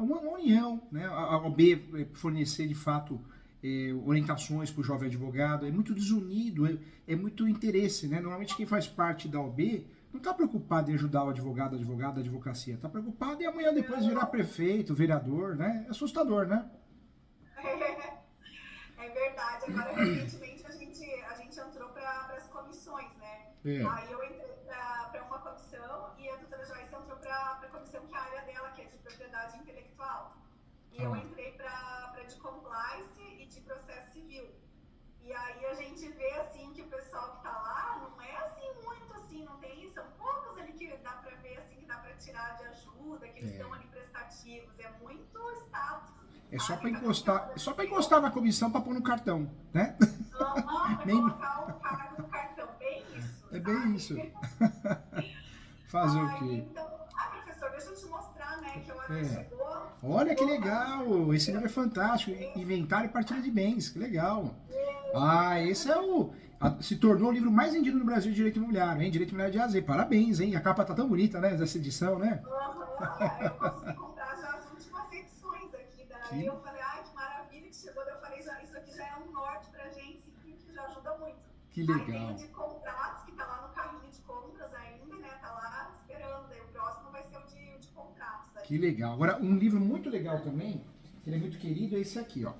uma união, né? A OAB fornecer de fato orientações para o jovem advogado, é muito desunido, é muito interesse, né? Normalmente quem faz parte da OAB não está preocupado em ajudar o advogado, a advogada, a advocacia, está preocupado em amanhã depois virar prefeito, vereador, né? É assustador, né? É verdade. Agora, recentemente, a gente entrou para as comissões, né? É. Aí eu entrei para uma comissão e a doutora Joyce entrou para a comissão que é a área dela, que é de propriedade intelectual. E eu Ó, entrei para de compliance e de processo civil. E aí a gente vê assim que o pessoal que está lá não é assim muito assim, não tem, são poucos ali que dá para ver assim que dá para tirar de ajuda, que eles estão é. ali prestativos, é muito status, assim, É sabe? Cada um encostar, é quer só para fazer encostar na comissão para pôr no cartão, né? para Nem, colocar o cargo no cartão, bem isso, é bem isso. sabe? Fazer o Ai, quê? então, professor, deixa eu te mostrar, né, que a hora É. chegou, Olha que vou fazer legal! Esse livro é fantástico. Inventário e partilha de bens. Que legal. Ah, esse é o. Se tornou o livro mais vendido no Brasil de direito imobiliário, hein? Direito imobiliário de AZ. Parabéns, hein? A capa tá tão bonita, né? Dessa edição, né? eu consegui comprar já as últimas edições aqui, daí Que, eu falei, ai, que maravilha que chegou, daí eu falei, já, isso aqui já é um norte pra gente, que já ajuda muito. que Aí tem o legal. de contratos, que tá lá no carrinho de compras ainda, né, tá lá esperando, daí o próximo vai ser o de contratos Que aí. legal. Agora, um livro muito legal também, que ele é muito querido, é esse aqui, ó.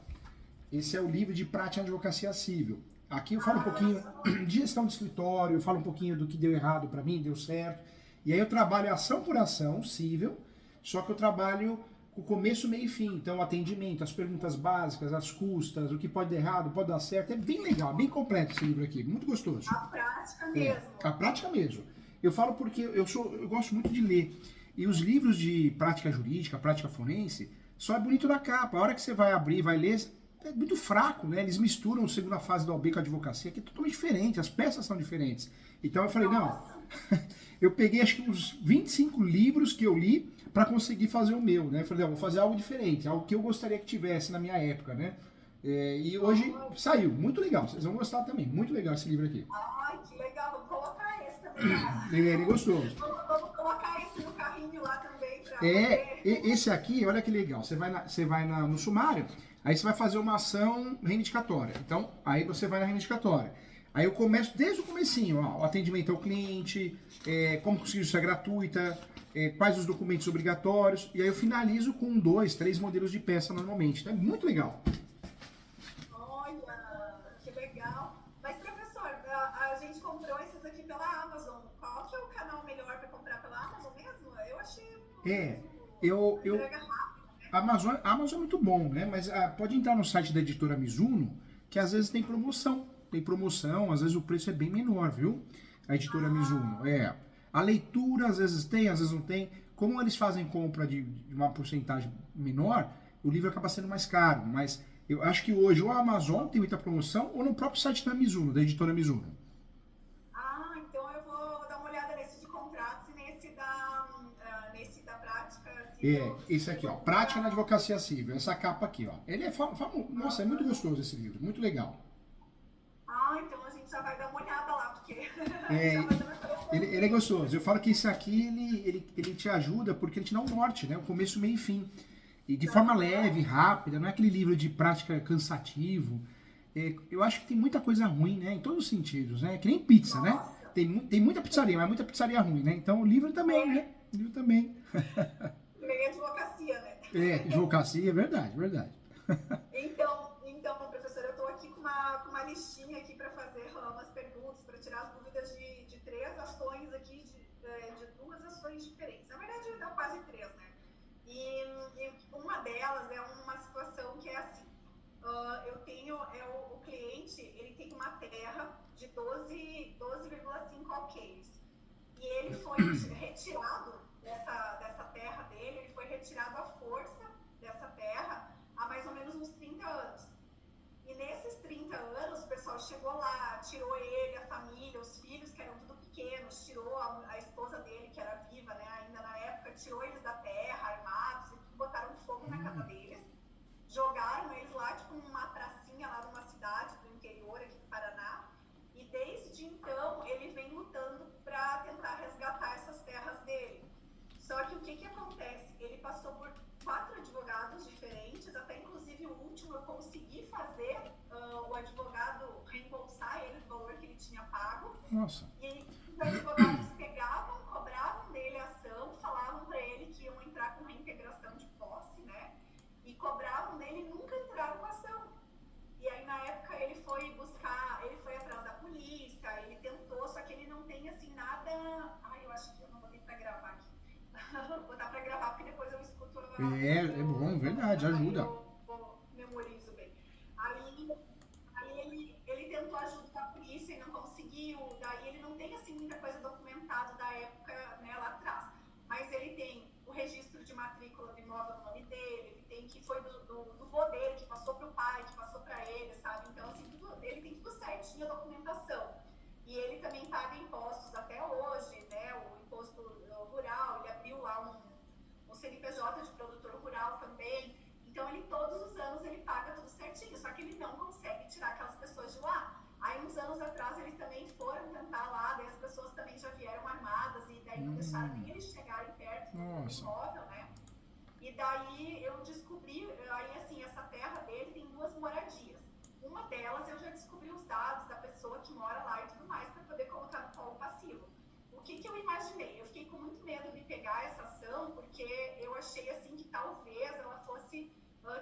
Esse é o livro de prática de advocacia civil. Aqui eu falo um pouquinho de gestão de escritório, eu falo um pouquinho do que deu errado para mim, deu certo. E aí eu trabalho ação por ação, civil, só que eu trabalho com começo, meio e fim. Então, o atendimento, as perguntas básicas, as custas, o que pode dar errado, pode dar certo. É bem legal, bem completo esse livro aqui, muito gostoso. A prática É, a mesmo. prática mesmo. Eu falo porque eu gosto muito de ler. E os livros de prática jurídica, prática forense, só é bonito na capa. A hora que você vai abrir, vai ler, é muito fraco, né? Eles misturam a segunda fase da OAB com a advocacia, que é totalmente diferente, as peças são diferentes. Então eu falei, não, Nossa, eu peguei acho que uns 25 livros que eu li para conseguir fazer o meu, né? Eu falei, não, vou fazer algo diferente, algo que eu gostaria que tivesse na minha época, né? E hoje saiu, muito legal, vocês vão gostar também, muito legal esse livro aqui. ai, que legal, vamos colocar esse também lá. Ele é gostoso. Vamos colocar esse no carrinho lá também para É, poder. esse aqui, olha que legal. Você vai no sumário, aí você vai fazer uma ação reivindicatória. Então, aí você vai na reivindicatória. Aí eu começo desde o comecinho, ó, o atendimento ao cliente, como conseguir isso é gratuita, quais os documentos obrigatórios, e aí eu finalizo com 2, 3 modelos de peça normalmente. Então, é muito legal. Olha, que legal. Mas, professor, a gente comprou esses aqui pela Amazon. Qual que é o canal melhor para comprar pela Amazon mesmo? Eu achei É, uma eu entrega rápida. a Amazon é muito bom, né? Mas pode entrar no site da editora Mizuno, que às vezes tem promoção. Tem promoção, às vezes o preço é bem menor, viu? A editora Mizuno. É. A leitura às vezes tem, às vezes não tem. Como eles fazem compra de uma porcentagem menor, o livro acaba sendo mais caro. Mas eu acho que hoje ou a Amazon tem muita promoção, ou no próprio site da Mizuno, da editora Mizuno. Então eu vou dar uma olhada nesse de contratos e nesse da prática É, civil, esse aqui, ó. civil Prática na pra... advocacia civil. Essa capa aqui, ó. Ele é famoso. Nossa, é muito gostoso esse livro. Muito legal. Então a gente já vai dar uma olhada lá, porque já É, vai dar uma coração ele é dele. gostoso. Eu falo que esse aqui, ele te ajuda porque ele te dá um norte, né? O começo, meio e fim. E de forma leve, rápida, não é aquele livro de prática cansativo. Eu acho que tem muita coisa ruim, né? Em todos os sentidos, né? Que nem pizza, né? Nossa, Tem muita pizzaria, mas muita pizzaria ruim, né? Então o livro também, né? O livro também. que nem advocacia, né? Advocacia, é verdade, verdade. Então, professor, eu estou aqui com uma listinha aqui para fazer umas perguntas, para tirar as dúvidas de três ações aqui, de duas ações diferentes. Na verdade, dá quase três, né? E uma delas é uma situação que é assim. Eu tenho, o cliente, ele tem uma terra de 12,5 alqueires. E ele foi retirado dessa terra dele, ele foi retirado à força dessa terra há mais ou menos uns 30 anos. E nesses 30 anos, o pessoal chegou lá, tirou ele, a família, os filhos, que eram tudo pequenos, tirou a esposa dele, que era viva, né, ainda na época, tirou eles da terra, armados, e botaram fogo na casa deles, jogaram eles lá, tipo, numa pracinha lá numa cidade do interior aqui do Paraná, e desde então ele vem lutando para tentar resgatar essas terras dele. Só que o que acontece? Ele passou por 4 Nossa. E os advogados pegavam, cobravam dele a ação, falavam para ele que iam entrar com reintegração de posse, né? E cobravam dele e nunca entraram com a ação. E aí, na época, ele foi atrás da polícia, ele tentou, só que ele não tem, assim, nada... Ai, eu acho que eu não vou ter pra gravar aqui. Vou botar pra gravar, porque depois eu escuto... É bom, verdade, ajuda. Eu memorizo bem. Aí ele tentou ajuda da polícia e não conseguiu, daí ele não tem, assim, muita coisa documentada da época, né, lá atrás. Mas ele tem o registro de matrícula do imóvel no nome dele, ele tem que foi do vô dele, que passou para o pai, que passou para ele, sabe? Então, assim, ele tem tudo certinho, a documentação. E ele também paga impostos até hoje, né? O imposto rural, ele abriu lá um CNPJ de produtor rural também. Então, ele todos os anos ele paga tudo certinho, só que ele não consegue tirar aquelas pessoas de lá. Aí, uns anos atrás, eles também foram tentar lá, daí as pessoas também já vieram armadas, e daí não deixaram nem eles chegarem perto do imóvel, né? E daí eu descobri, aí assim, essa terra dele tem 2 moradias. Uma delas eu já descobri os dados da pessoa que mora lá e tudo mais, para poder colocar no polo passivo. O que eu imaginei? Eu fiquei com muito medo de pegar essa ação, porque eu achei assim que talvez ela fosse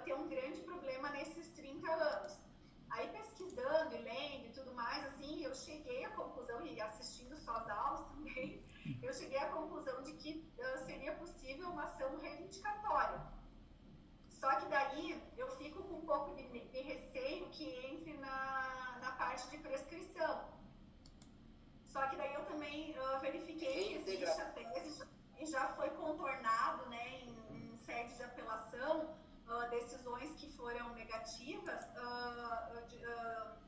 ter um grande problema nesses 30 anos. Aí pesquisando e lendo e tudo mais, assim, eu cheguei à conclusão, e assistindo só as aulas também, eu cheguei à conclusão de que seria possível uma ação reivindicatória. Só que daí eu fico com um pouco de receio que entre na parte de prescrição. Só que daí eu também verifiquei que existe a tese e já foi contornado, né, em sede de apelação, decisões que foram negativas,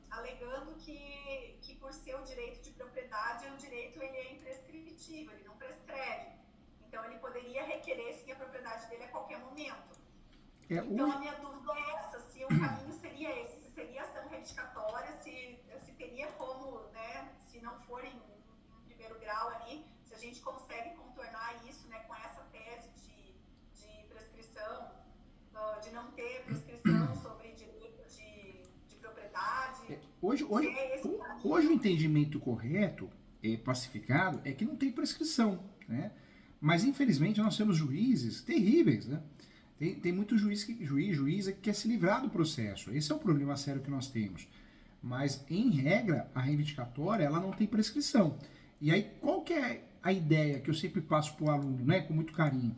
alegando que por ser o direito de propriedade, o direito ele é imprescritível, ele não prescreve. Então, ele poderia requerer, sim, a propriedade dele a qualquer momento. Então, a minha dúvida é essa, se o caminho seria esse, se seria ação reivindicatória, se teria como, né, se não for em primeiro grau ali, se a gente consegue contornar isso, né, com essa tese de prescrição, de não ter prescrição sobre direito de propriedade. Hoje o entendimento correto, pacificado, é que não tem prescrição, né? Mas infelizmente nós temos juízes terríveis, né? Tem muito juíza que quer se livrar do processo. Esse é o problema sério que nós temos. Mas, em regra, a reivindicatória ela não tem prescrição. E aí, qual que é a ideia que eu sempre passo para o aluno, né, com muito carinho?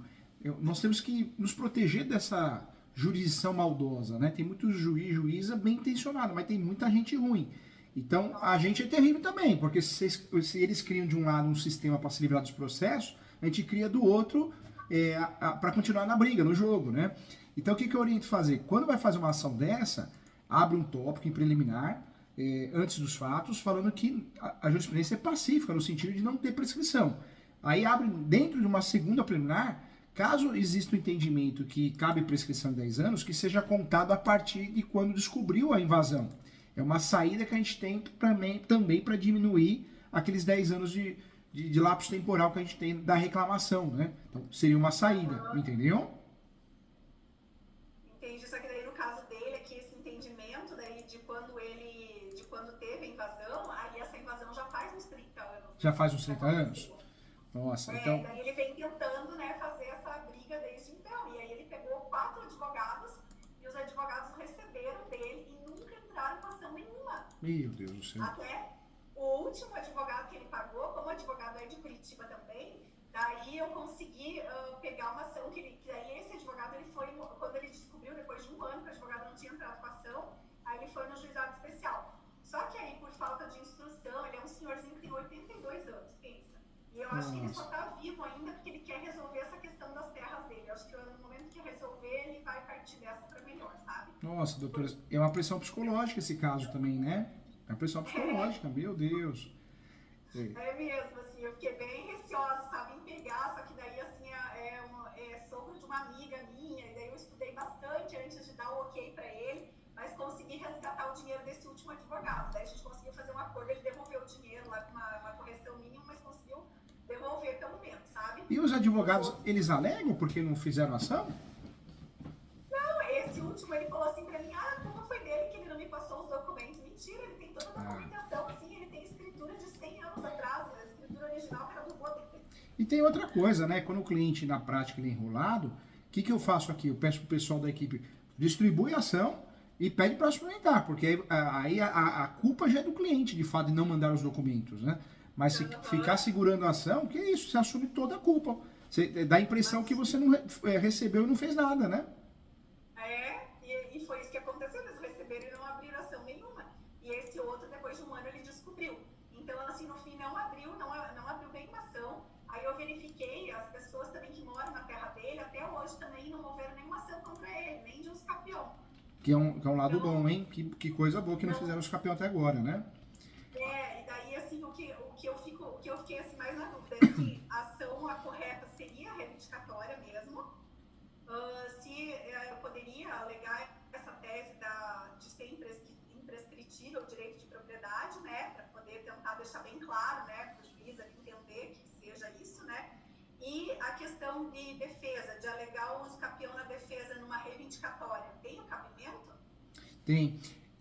Nós temos que nos proteger dessa jurisdição maldosa, né? Tem muito juíza bem intencionado, mas tem muita gente ruim. Então, a gente é terrível também, porque se eles criam de um lado um sistema para se livrar dos processos, a gente cria do outro para continuar na briga, no jogo, né? Então, o que eu oriento fazer? Quando vai fazer uma ação dessa, abre um tópico em preliminar, antes dos fatos, falando que a jurisprudência é pacífica, no sentido de não ter prescrição. Aí abre dentro de uma segunda preliminar, caso exista um entendimento que cabe prescrição de 10 anos, que seja contado a partir de quando descobriu a invasão. É uma saída que a gente tem também para diminuir aqueles 10 anos de lapso temporal que a gente tem da reclamação, né? Então, seria uma saída, entendeu? Entendi, só que daí no caso dele, aqui esse entendimento daí de quando teve a invasão, aí essa invasão já faz uns 30 anos. Já faz uns 30 anos? Nossa, então... Daí ele vem tentando, né, fazer essa briga desde então, e aí ele pegou 4 advogados, e os advogados receberam dele e nunca entraram com ação nenhuma. Meu Deus do céu. Até o último advogado que ele pagou, como o advogado é de Curitiba também, daí eu consegui pegar uma ação que daí esse advogado, ele foi, quando ele descobriu, depois de um ano que o advogado não tinha entrado com a ação, aí ele foi no juizado especial. Só que aí, por falta de instrução, ele é um senhorzinho que tem 82 anos, pensa. E eu acho que ele só está vivo ainda porque ele quer resolver essa questão das terras dele. Eu acho que no momento que resolver, ele vai partir dessa para melhor, sabe? Nossa, doutora, é uma pressão psicológica esse caso também, né? É uma pressão psicológica, meu Deus. É mesmo, assim, eu fiquei bem receosa, sabe, em pegar, só que daí, assim, é sogro de uma amiga minha, e daí eu estudei bastante antes de dar o ok para ele, mas consegui resgatar o dinheiro desse último advogado. Daí a gente conseguiu fazer um acordo, ele devolveu o dinheiro lá com uma correção mínima, mas conseguiu devolver pelo menos, sabe? E os advogados, eles alegam porque não fizeram ação? Não, esse último, ele falou assim pra mim, como foi dele que ele não me passou os documentos? Mentira, ele tem toda a documentação, assim, ele tem escritura de 100 anos anos atrás, a escritura original era do vô dele. E tem outra coisa, né? Quando o cliente na prática ele é enrolado, o que eu faço aqui? Eu peço pro pessoal da equipe, distribui a ação e pede para suplementar, porque aí a culpa já é do cliente, de fato, de não mandar os documentos, né? Mas se ficar segurando a ação, que é isso? Você assume toda a culpa. Você dá a impressão que você não recebeu e não fez nada, né? E foi isso que aconteceu, eles receberam e não abriram ação nenhuma. E esse outro, depois de um ano, ele descobriu. Então, assim, no fim, não abriu nenhuma ação. Aí eu verifiquei, as pessoas também que moram na terra dele, até hoje também não moveram nenhuma ação contra ele, nem de uns campeão. Que é um lado bom, hein? Que coisa boa que não fizeram os campeão até agora, né? E daí, assim, o que eu fiquei assim, mais na dúvida é se a ação correta seria reivindicatória mesmo, se eu poderia alegar essa tese de ser imprescritível o direito de propriedade, né, para poder tentar deixar bem claro, né, para o juiz entender que seja isso, né, e a questão de defesa, de alegar o uso capião na defesa numa reivindicatória, tem o cabimento?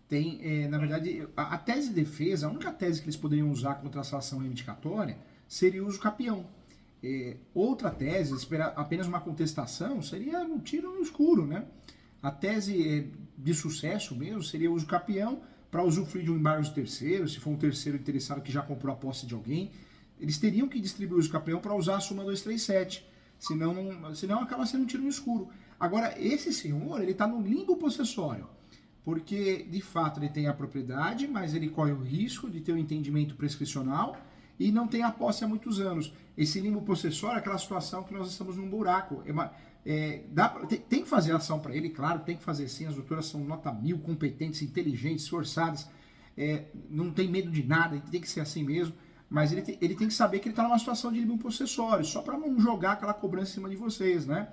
Tem, na verdade, a tese de defesa, a única tese que eles poderiam usar contra essa ação reivindicatória seria o uso capião. Outra tese, esperar apenas uma contestação, seria um tiro no escuro, né? A tese de sucesso mesmo seria o uso capião para usufruir de um embargo de terceiro, se for um terceiro interessado que já comprou a posse de alguém. Eles teriam que distribuir o uso capião para usar a súmula 237, senão acaba sendo um tiro no escuro. Agora, esse senhor, ele está no limbo possessório, porque, de fato, ele tem a propriedade, mas ele corre o risco de ter um entendimento prescricional e não tem a posse há muitos anos. Esse limbo possessório é aquela situação que nós estamos num buraco. Tem que fazer ação para ele, claro, tem que fazer sim. As doutoras são nota 1000, competentes, inteligentes, esforçadas, não tem medo de nada, tem que ser assim mesmo. Mas ele tem que saber que ele está numa situação de limbo possessório, só para não jogar aquela cobrança em cima de vocês, né?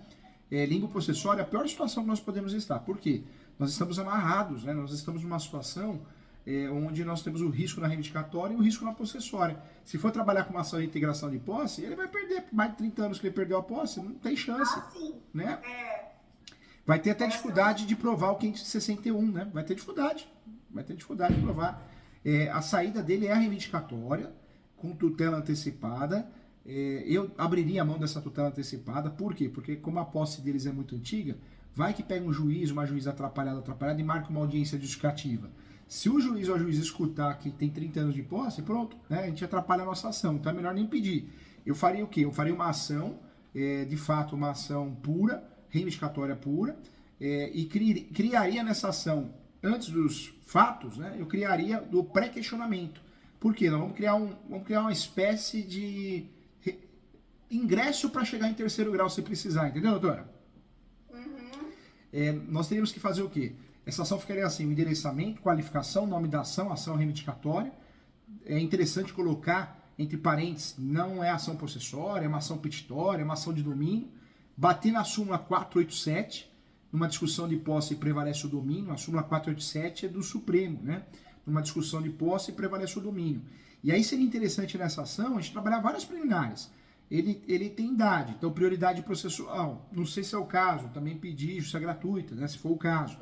Limbo possessório é a pior situação que nós podemos estar. Por quê? Nós estamos amarrados, né? Nós estamos numa situação onde nós temos o risco na reivindicatória e o risco na possessória. Se for trabalhar com uma ação de integração de posse, ele vai perder mais de 30 anos que ele perdeu a posse, não tem chance. Né? Vai ter até dificuldade de provar o 561, né? Vai ter dificuldade de provar. A saída dele é a reivindicatória, com tutela antecipada. Eu abriria a mão dessa tutela antecipada, por quê? Porque como a posse deles é muito antiga, vai que pega um juiz, uma juíza atrapalhada e marca uma audiência justificativa. Se o juiz ou a juíza escutar que tem 30 anos de posse, pronto, né? A gente atrapalha a nossa ação, então é melhor nem pedir. Eu faria o quê? Eu faria uma ação, de fato, uma ação pura, reivindicatória pura, e criaria nessa ação, antes dos fatos, né? Eu criaria do pré-questionamento. Por quê? Nós vamos criar uma espécie de ingresso para chegar em terceiro grau se precisar, entendeu, doutora? Nós teríamos que fazer o quê? Essa ação ficaria assim, o endereçamento, qualificação, nome da ação, ação reivindicatória. É interessante colocar entre parênteses, não é ação possessória, é uma ação petitória, é uma ação de domínio. Bater na súmula 487, numa discussão de posse prevalece o domínio, a súmula 487 é do Supremo, né? Numa discussão de posse prevalece o domínio. E aí seria interessante nessa ação a gente trabalhar várias preliminares. Ele tem idade, então prioridade processual. Não sei se é o caso, também pedir justiça gratuita, né, se for o caso.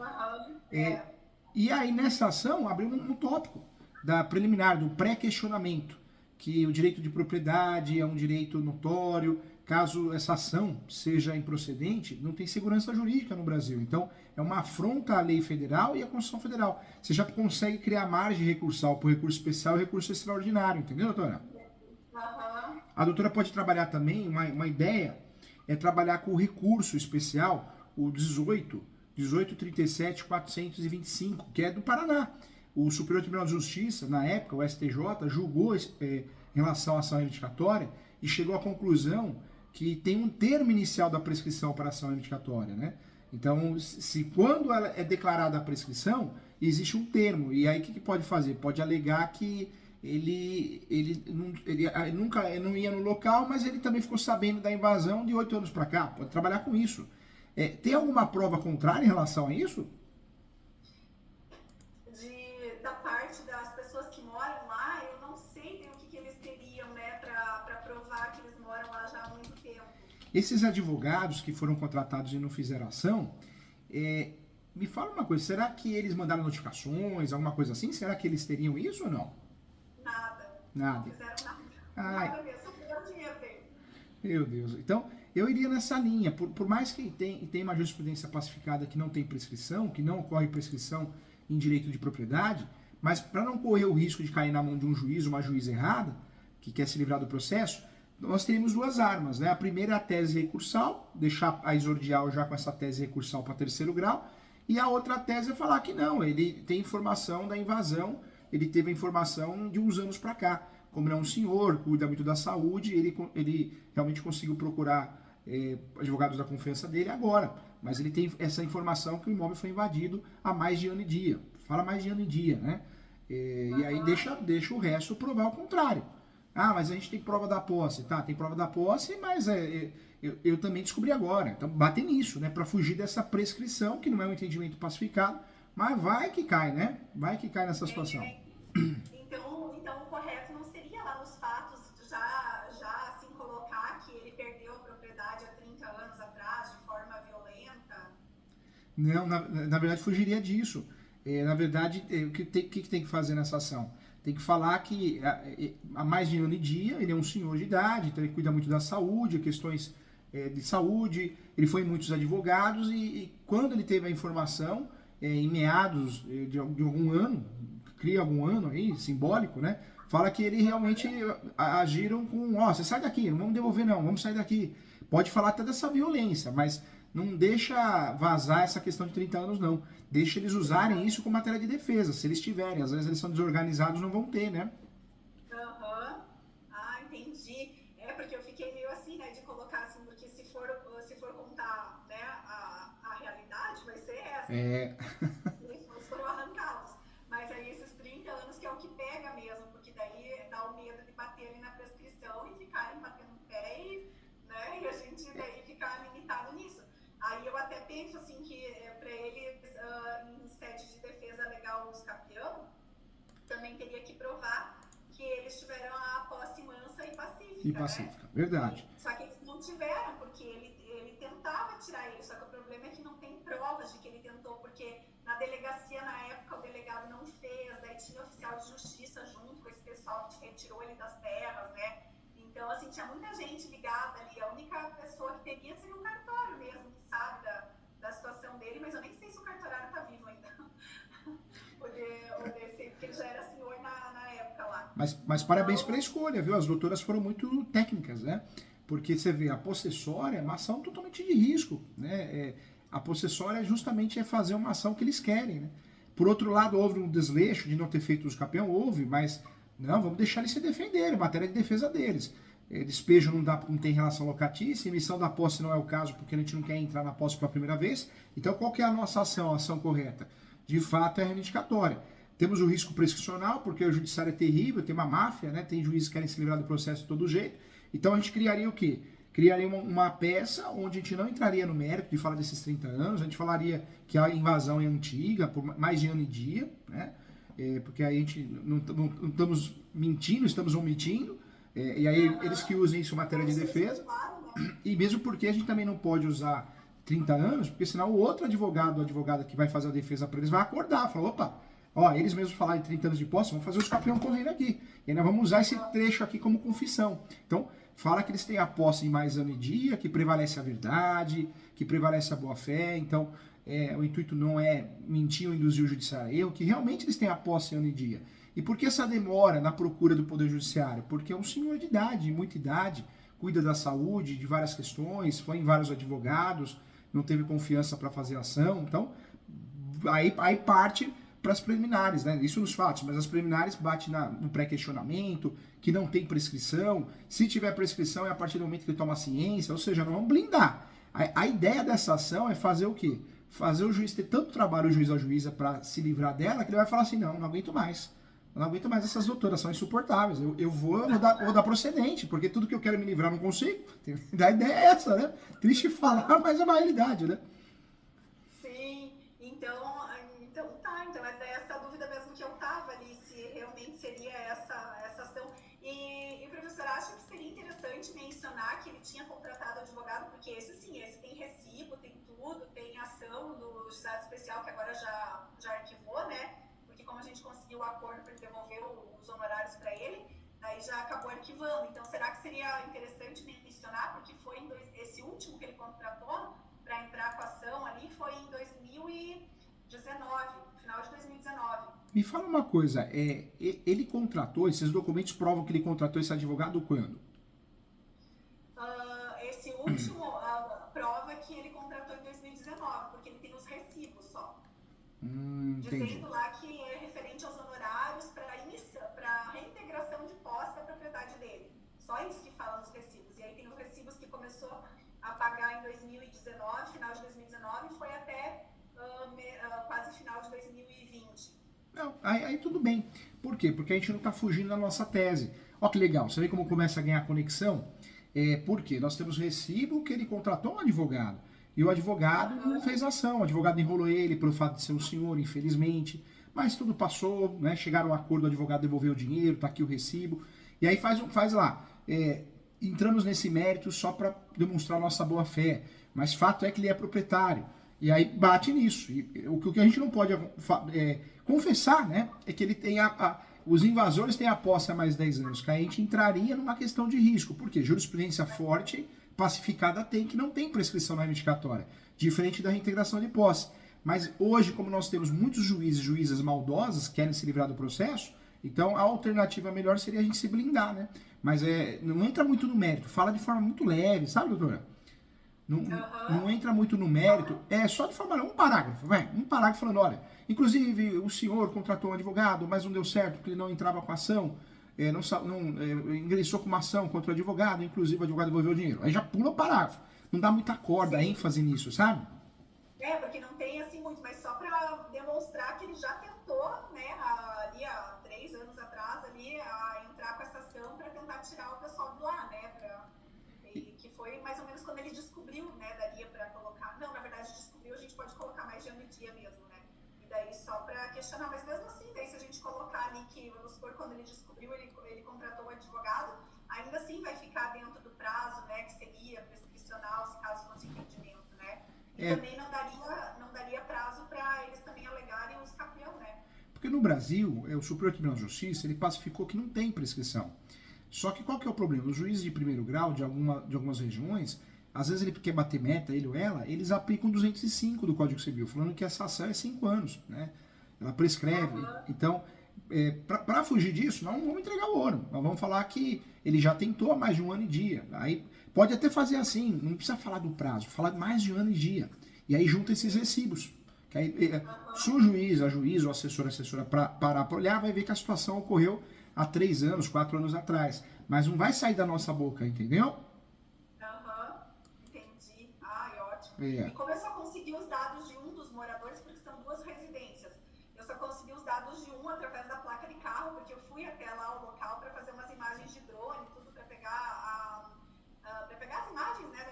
E aí nessa ação abriu um tópico da preliminar, do pré-questionamento, que o direito de propriedade é um direito notório. Caso essa ação seja improcedente, não tem segurança jurídica no Brasil. Então, é uma afronta à lei federal e à Constituição Federal. Você já consegue criar margem recursal por recurso especial e recurso extraordinário, entendeu, doutora? A doutora pode trabalhar também, uma ideia é trabalhar com o recurso especial, o 18.37.425, que é do Paraná. O Superior Tribunal de Justiça, na época, o STJ, julgou em relação à ação reivindicatória e chegou à conclusão que tem um termo inicial da prescrição para a ação reivindicatória, né? Então, quando ela é declarada a prescrição, existe um termo. E aí o que pode fazer? Pode alegar que ele nunca não ia no local, mas ele também ficou sabendo da invasão de 8 anos para cá. Pode trabalhar com isso. Tem alguma prova contrária em relação a isso? Da parte das pessoas que moram lá, eu não sei o que eles teriam, né, para provar que eles moram lá já há muito tempo. Esses advogados que foram contratados e não fizeram ação, me fala uma coisa, será que eles mandaram notificações, alguma coisa assim? Será que eles teriam isso ou não? Nada. Nada. Não fizeram nada. Ai, Nada mesmo, só pegaram o dinheiro dele. meu Deus. Então, eu iria nessa linha. Por mais que tenha uma jurisprudência pacificada que não tem prescrição, que não ocorre prescrição em direito de propriedade, mas para não correr o risco de cair na mão de um juiz, uma juíza errada, que quer se livrar do processo, nós teríamos duas armas, né? A primeira é a tese recursal, deixar a exordial já com essa tese recursal para terceiro grau, e a outra tese é falar que não, ele tem informação da invasão, ele teve a informação de uns anos para cá. Como ele é um senhor, cuida muito da saúde, ele realmente conseguiu procurar advogados da confiança dele agora, mas ele tem essa informação que o imóvel foi invadido há mais de ano e dia. Fala mais de ano e dia, né? E aí deixa o resto provar o contrário. Ah, mas a gente tem prova da posse. Tá, tem prova da posse, mas eu também descobri agora. Então batem nisso, né? Para fugir dessa prescrição, que não é um entendimento pacificado, mas vai que cai, né? Vai que cai nessa situação. Então o correto não seria lá nos fatos já assim colocar que ele perdeu a propriedade há 30 anos atrás de forma violenta? Não, na verdade fugiria disso. Na verdade, o que tem que fazer nessa ação? Tem que falar que há mais de ano e dia ele é um senhor de idade, então ele cuida muito da saúde, questões de saúde, ele foi em muitos advogados e quando ele teve a informação, em meados de algum ano, cria algum ano aí, simbólico, né? Fala que ele realmente agiram com, você sai daqui, não vamos devolver não, vamos sair daqui. Pode falar até dessa violência, mas não deixa vazar essa questão de 30 anos não. Deixa eles usarem isso como matéria de defesa, se eles tiverem. Às vezes eles são desorganizados, não vão ter, né? Entendi. Porque eu fiquei meio assim, né, de colocar assim, porque se for contar, né, a realidade, vai ser essa. Eles foram arrancados. Mas aí esses 30 anos que é o que pega mesmo, porque daí dá o medo de bater ali na prescrição e ficarem batendo no pé e a gente daí ficar limitado nisso. Aí eu até penso assim que para eles, em sede de defesa legal dos campeão, também teria que provar que eles tiveram a posse mansa e pacífica. Né? Verdade. Só que eles não tiveram, porque ele tentava tirar ele, só que o problema é que não tem provas de que ele tentou, porque na delegacia, na época, o delegado não fez, daí tinha oficial de justiça junto com esse pessoal que retirou ele das terras, né? Então, assim, tinha muita gente ligada ali, a única pessoa que teria seria o cartório mesmo, que sabe da situação dele, mas eu nem sei se o cartorário tá vivo ainda. Poder ser, porque ele já era senhor na época lá. Mas parabéns pela escolha, viu? As doutoras foram muito técnicas, né? Porque você vê, a possessória é uma ação totalmente de risco, né? A possessória justamente é fazer uma ação que eles querem, né? Por outro lado, houve um desleixo de não ter feito uso campeão, houve, mas não, vamos deixar eles se defenderem, matéria de defesa deles. Despejo não tem relação locatícia, emissão da posse não é o caso, porque a gente não quer entrar na posse pela primeira vez. Então, qual que é a nossa ação, a ação correta? De fato, é reivindicatória. Temos o risco prescricional, porque o judiciário é terrível, tem uma máfia, né? Tem juízes que querem se livrar do processo de todo jeito. Então, a gente criaria o quê? Criaria uma peça onde a gente não entraria no mérito de falar desses 30 anos, a gente falaria que a invasão é antiga, por mais de ano e dia, né? Porque aí a gente não estamos mentindo, estamos omitindo, e aí eles que usem isso matéria de defesa, e mesmo porque a gente também não pode usar 30 anos, porque senão o outro advogado ou advogada que vai fazer a defesa para eles vai acordar, falar, opa, eles mesmos falaram de 30 anos de posse, vamos fazer os campeão correndo aqui, e aí nós vamos usar esse trecho aqui como confissão. Então, fala que eles têm a posse em mais ano e dia, que prevalece a verdade, que prevalece a boa-fé, então o intuito não é mentir ou induzir o judiciário a erro, que realmente eles têm a posse em ano e dia. E por que essa demora na procura do Poder Judiciário? Porque é um senhor de idade, de muita idade, cuida da saúde, de várias questões, foi em vários advogados, não teve confiança para fazer a ação, então aí parte para as preliminares, né? Isso nos fatos, mas as preliminares bate no pré-questionamento, que não tem prescrição, se tiver prescrição é a partir do momento que ele toma ciência, ou seja, não vamos blindar. A ideia dessa ação é fazer o quê? Fazer o juiz ter tanto trabalho, o juiz ou a juíza, para se livrar dela, que ele vai falar assim, não aguento mais. Eu não aguento mais essas doutoras, são insuportáveis. Eu vou dar procedente, porque tudo que eu quero me livrar não consigo. A ideia é essa, né? Triste falar, mas é uma realidade, né? Sim, então tá. Então é dessa dúvida mesmo que eu tava ali, se realmente seria essa ação. E professor, acha que seria interessante mencionar que ele tinha contratado advogado, porque esse tem recibo, tem tudo, tem ação do juizado especial, que agora já arquivou, né? Como a gente conseguiu o acordo para ele devolver os honorários para ele, coadjuvando. Então, será que seria interessante mencionar, porque foi esse último que ele contratou para entrar com a ação ali foi em 2019, no final de 2019. Me fala uma coisa, ele contratou, esses documentos provam que ele contratou esse advogado quando? Esse último prova que ele contratou em 2019, porque ele tem os recibos só. Dizendo lá que é referente aos honorários para reintegração de posse da propriedade dele. Só isso que fala nos recibos. E aí tem os recibos que começou a pagar em 2019, final de 2019, e foi até quase final de 2020. Não, aí tudo bem. Por quê? Porque a gente não está fugindo da nossa tese. Ó que legal, você vê como começa a ganhar conexão? Porque nós temos recibo que ele contratou um advogado. E o advogado não fez ação. O advogado enrolou ele pelo fato de ser um senhor, infelizmente. Mas tudo passou, né? Chegaram a um acordo, o advogado devolveu o dinheiro, tá aqui o recibo. E aí faz lá. Entramos nesse mérito só para demonstrar nossa boa fé. Mas fato é que ele é proprietário. E aí bate nisso. E o que a gente não pode confessar, né? É que ele tem os invasores têm a posse há mais de 10 anos. Que a gente entraria numa questão de risco. Por quê? Jurisprudência forte, pacificada tem, que não tem prescrição na reivindicatória. Diferente da reintegração de posse. Mas hoje, como nós temos muitos juízes e juízas maldosas que querem se livrar do processo, então a alternativa melhor seria a gente se blindar, né? Mas não entra muito no mérito. Fala de forma muito leve, sabe, doutora? Não entra muito no mérito, só de forma, um parágrafo, um parágrafo falando, olha, inclusive o senhor contratou um advogado, mas não deu certo porque ele não entrava com a ação, ingressou com uma ação contra o advogado, inclusive o advogado devolveu o dinheiro. Aí já pula o parágrafo, não dá muita corda, ênfase nisso, sabe? Porque não tem assim muito, mas só para demonstrar que ele já tentou, né, ali há 3 anos atrás, ali, a entrar com essa ação para tentar tirar o pessoal de lá, né, que foi mais ou menos quando ele descobriu, né, daria para colocar, não, na verdade descobriu, a gente pode colocar mais de ano e dia mesmo, né, e daí só para questionar, mas mesmo assim, daí se a gente colocar ali que, vamos supor, quando ele descobriu, ele contratou o advogado, ainda assim vai ficar dentro do prazo, né, que seria prescricional, se caso fosse impedimento, né, e também não daria prazo para eles também alegarem os campeão, né. Porque no Brasil, o Superior Tribunal de Justiça, ele pacificou que não tem prescrição. Só que qual que é o problema? Os juízes de primeiro grau de algumas regiões, às vezes ele quer bater meta, ele ou ela, eles aplicam 205 do Código Civil, falando que essa ação é 5 anos, né? Ela prescreve. Então, para fugir disso, nós não vamos entregar o ouro. Nós vamos falar que ele já tentou há mais de 1 ano e dia. Aí pode até fazer assim, não precisa falar do prazo, falar mais de 1 ano e dia. E aí junta esses recibos. Que aí, se o juiz, a juíza ou assessora parar para olhar, vai ver que a situação ocorreu há 3 anos, 4 anos atrás. Mas não vai sair da nossa boca, entendeu? Entendi. Ai, ótimo. E como eu só consegui os dados de um dos moradores, porque são 2 residências, eu só consegui os dados de um através da placa de carro, porque eu fui até lá o local para fazer umas imagens de drone, tudo para pegar as imagens, né,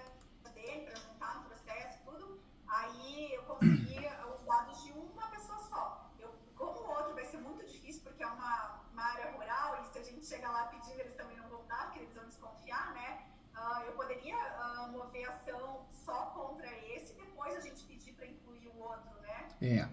dele, para juntar no processo, tudo. Aí eu consegui os dados de uma pessoa só. Como o outro vai ser muito difícil, porque é uma área rural, e se a gente chegar lá pedindo, eles também não vão dar, porque eles vão desconfiar, né? Eu poderia mover ação só contra esse, e depois a gente pedir para incluir o outro, né?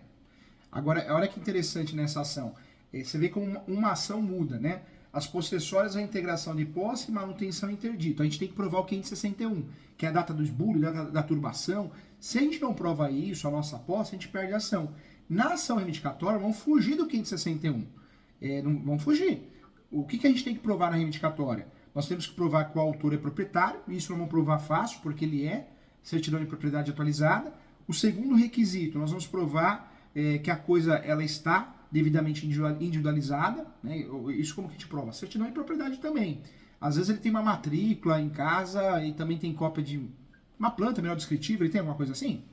Agora, olha que interessante nessa ação. Você vê como uma ação muda, né? As possessórias, a integração de posse e manutenção interdito. A gente tem que provar o 561, que é a data do esbulho, a data da turbação. Se a gente não prova isso, a nossa posse, a gente perde a ação. Na ação reivindicatória, vamos fugir do 561. Não vamos fugir. O que a gente tem que provar na reivindicatória? Nós temos que provar que o autor é proprietário, isso não vamos provar fácil, porque ele é certidão de propriedade atualizada. O segundo requisito, nós vamos provar que a coisa ela está devidamente individualizada, né? Isso como que a gente prova? Certidão de propriedade também. Às vezes ele tem uma matrícula em casa e também tem cópia de uma planta melhor descritiva, ele tem alguma coisa assim?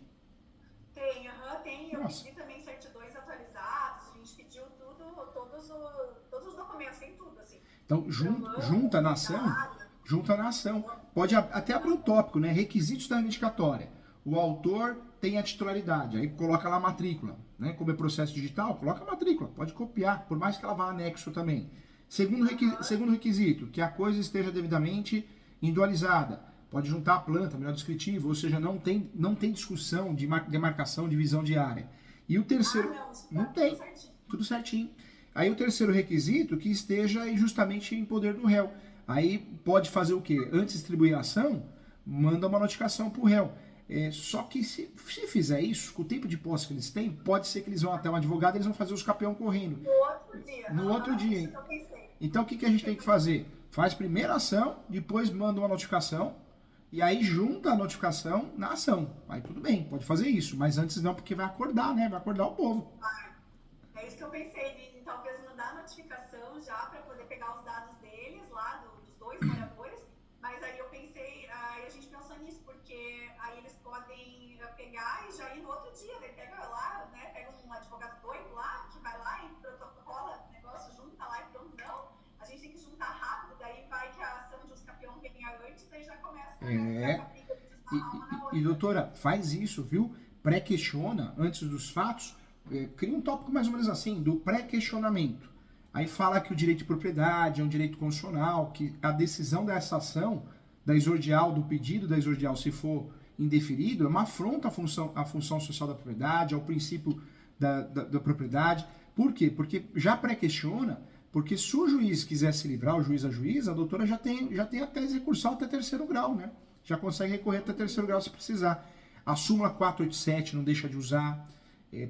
Tem. Eu pedi também certidões atualizadas, a gente pediu tudo, todos os documentos, tem tudo, assim. Então, junta na ação. Pode até abrir o tópico, né? Requisitos da reivindicatória. O autor tem a titularidade, aí coloca lá a matrícula, né? Como é processo digital, coloca a matrícula, pode copiar, por mais que ela vá anexo também. Segundo requisito, que a coisa esteja devidamente individualizada. Pode juntar a planta, melhor descritivo, ou seja, não tem discussão de demarcação, divisão de área. E o terceiro, não tem, tudo certinho. Aí o terceiro requisito, que esteja justamente em poder do réu. Aí pode fazer o quê? Antes de distribuir a ação, manda uma notificação para o réu. Só que se fizer isso, com o tempo de posse que eles têm, pode ser que eles vão até um advogado e eles vão fazer os capião correndo. No outro dia. No outro dia. Então o que a gente tem que fazer? Faz primeiro a ação, depois manda uma notificação, e aí junta a notificação na ação. Aí tudo bem, pode fazer isso, mas antes não, porque vai acordar, né? Vai acordar o povo. É isso que eu pensei, em talvez mandar a notificação já para poder pegar os dados deles lá, dos dois moradores, mas aí eu pensei, aí a gente pensou nisso, porque aí eles podem pegar e já ir no outro dia, daí pega lá, né, pega um advogado doido lá, que vai lá e protocola o negócio, junta lá e pronto, não, a gente tem que juntar rápido, daí vai que a ação de os campeões venha antes, daí já começa essa briga de desmarrar uma na outra. E doutora, faz isso, viu? Pré-questiona antes dos fatos. Cria um tópico mais ou menos assim, do pré-questionamento. Aí fala que o direito de propriedade é um direito constitucional, que a decisão dessa ação, da exordial, do pedido da exordial, se for indeferido, é uma afronta à função social da propriedade, ao princípio da propriedade. Por quê? Porque já pré-questiona, porque se o juiz quiser se livrar, o juiz a juíza, a doutora já tem até execução até terceiro grau, né? Já consegue recorrer até terceiro grau se precisar. A súmula 487 não deixa de usar.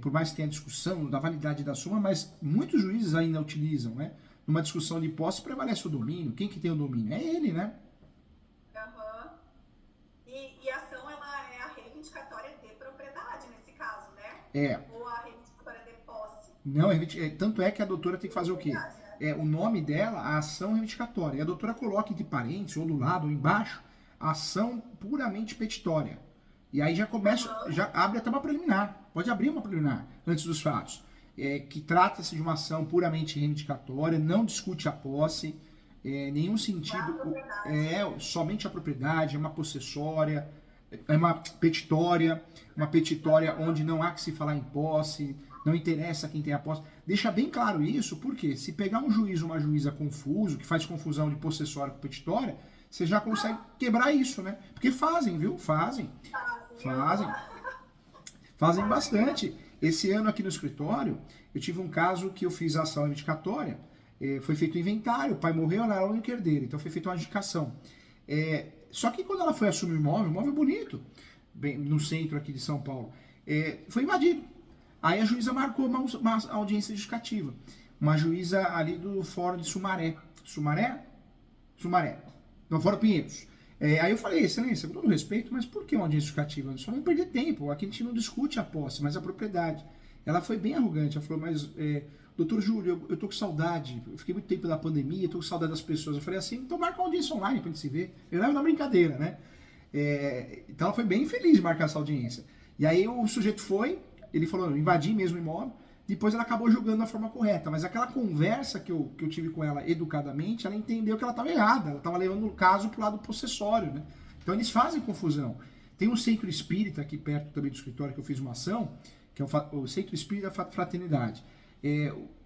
Por mais que tenha discussão da validade da súmula, mas muitos juízes ainda utilizam, né? Numa discussão de posse prevalece o domínio. Quem que tem o domínio? É ele, né? Uhum. E a ação, ela é a reivindicatória de propriedade, nesse caso, né? Ou a reivindicatória de posse? Não, tanto é que a doutora tem que fazer o quê? O nome dela, a ação reivindicatória. E a doutora coloca entre parênteses, ou do lado, ou embaixo, ação puramente petitória. E aí já começa, já abre até uma preliminar. Pode abrir uma preliminar antes dos fatos. Que trata-se de uma ação puramente reivindicatória, não discute a posse, nenhum sentido. Somente a propriedade, é uma possessória, é uma petitória onde não há que se falar em posse, não interessa quem tem a posse. Deixa bem claro isso, porque se pegar um juiz ou uma juíza confuso, que faz confusão de possessória com petitória, você já consegue quebrar isso, né? Porque fazem, viu? Fazem bastante. Esse ano aqui no escritório, eu tive um caso que eu fiz a ação reivindicatória, foi feito um inventário, o pai morreu, ela era a única herdeira, então foi feita uma adjudicação. Só que quando ela foi assumir o imóvel bonito, bem, no centro aqui de São Paulo, foi invadido. Aí a juíza marcou uma audiência justificativa. Uma juíza ali do Fórum de Sumaré. Sumaré? Não, Fórum Pinheiros. Aí eu falei, excelência, com todo respeito, mas por que uma audiência justificativa? Só vamos perder tempo, aqui a gente não discute a posse, mas a propriedade. Ela foi bem arrogante, ela falou, mas, doutor Júlio, eu tô com saudade, eu fiquei muito tempo da pandemia, tô com saudade das pessoas. Eu falei assim, então marca uma audiência online pra gente se ver. Eu levo na brincadeira, né? Então ela foi bem feliz de marcar essa audiência. E aí o sujeito foi, ele falou, eu invadi mesmo o imóvel, depois ela acabou julgando da forma correta, mas aquela conversa que eu tive com ela educadamente, ela entendeu que ela estava errada, ela estava levando o caso para o lado possessório, né? Então eles fazem confusão. Tem um centro espírita aqui perto também do escritório que eu fiz uma ação, que é o Centro Espírita Fraternidade.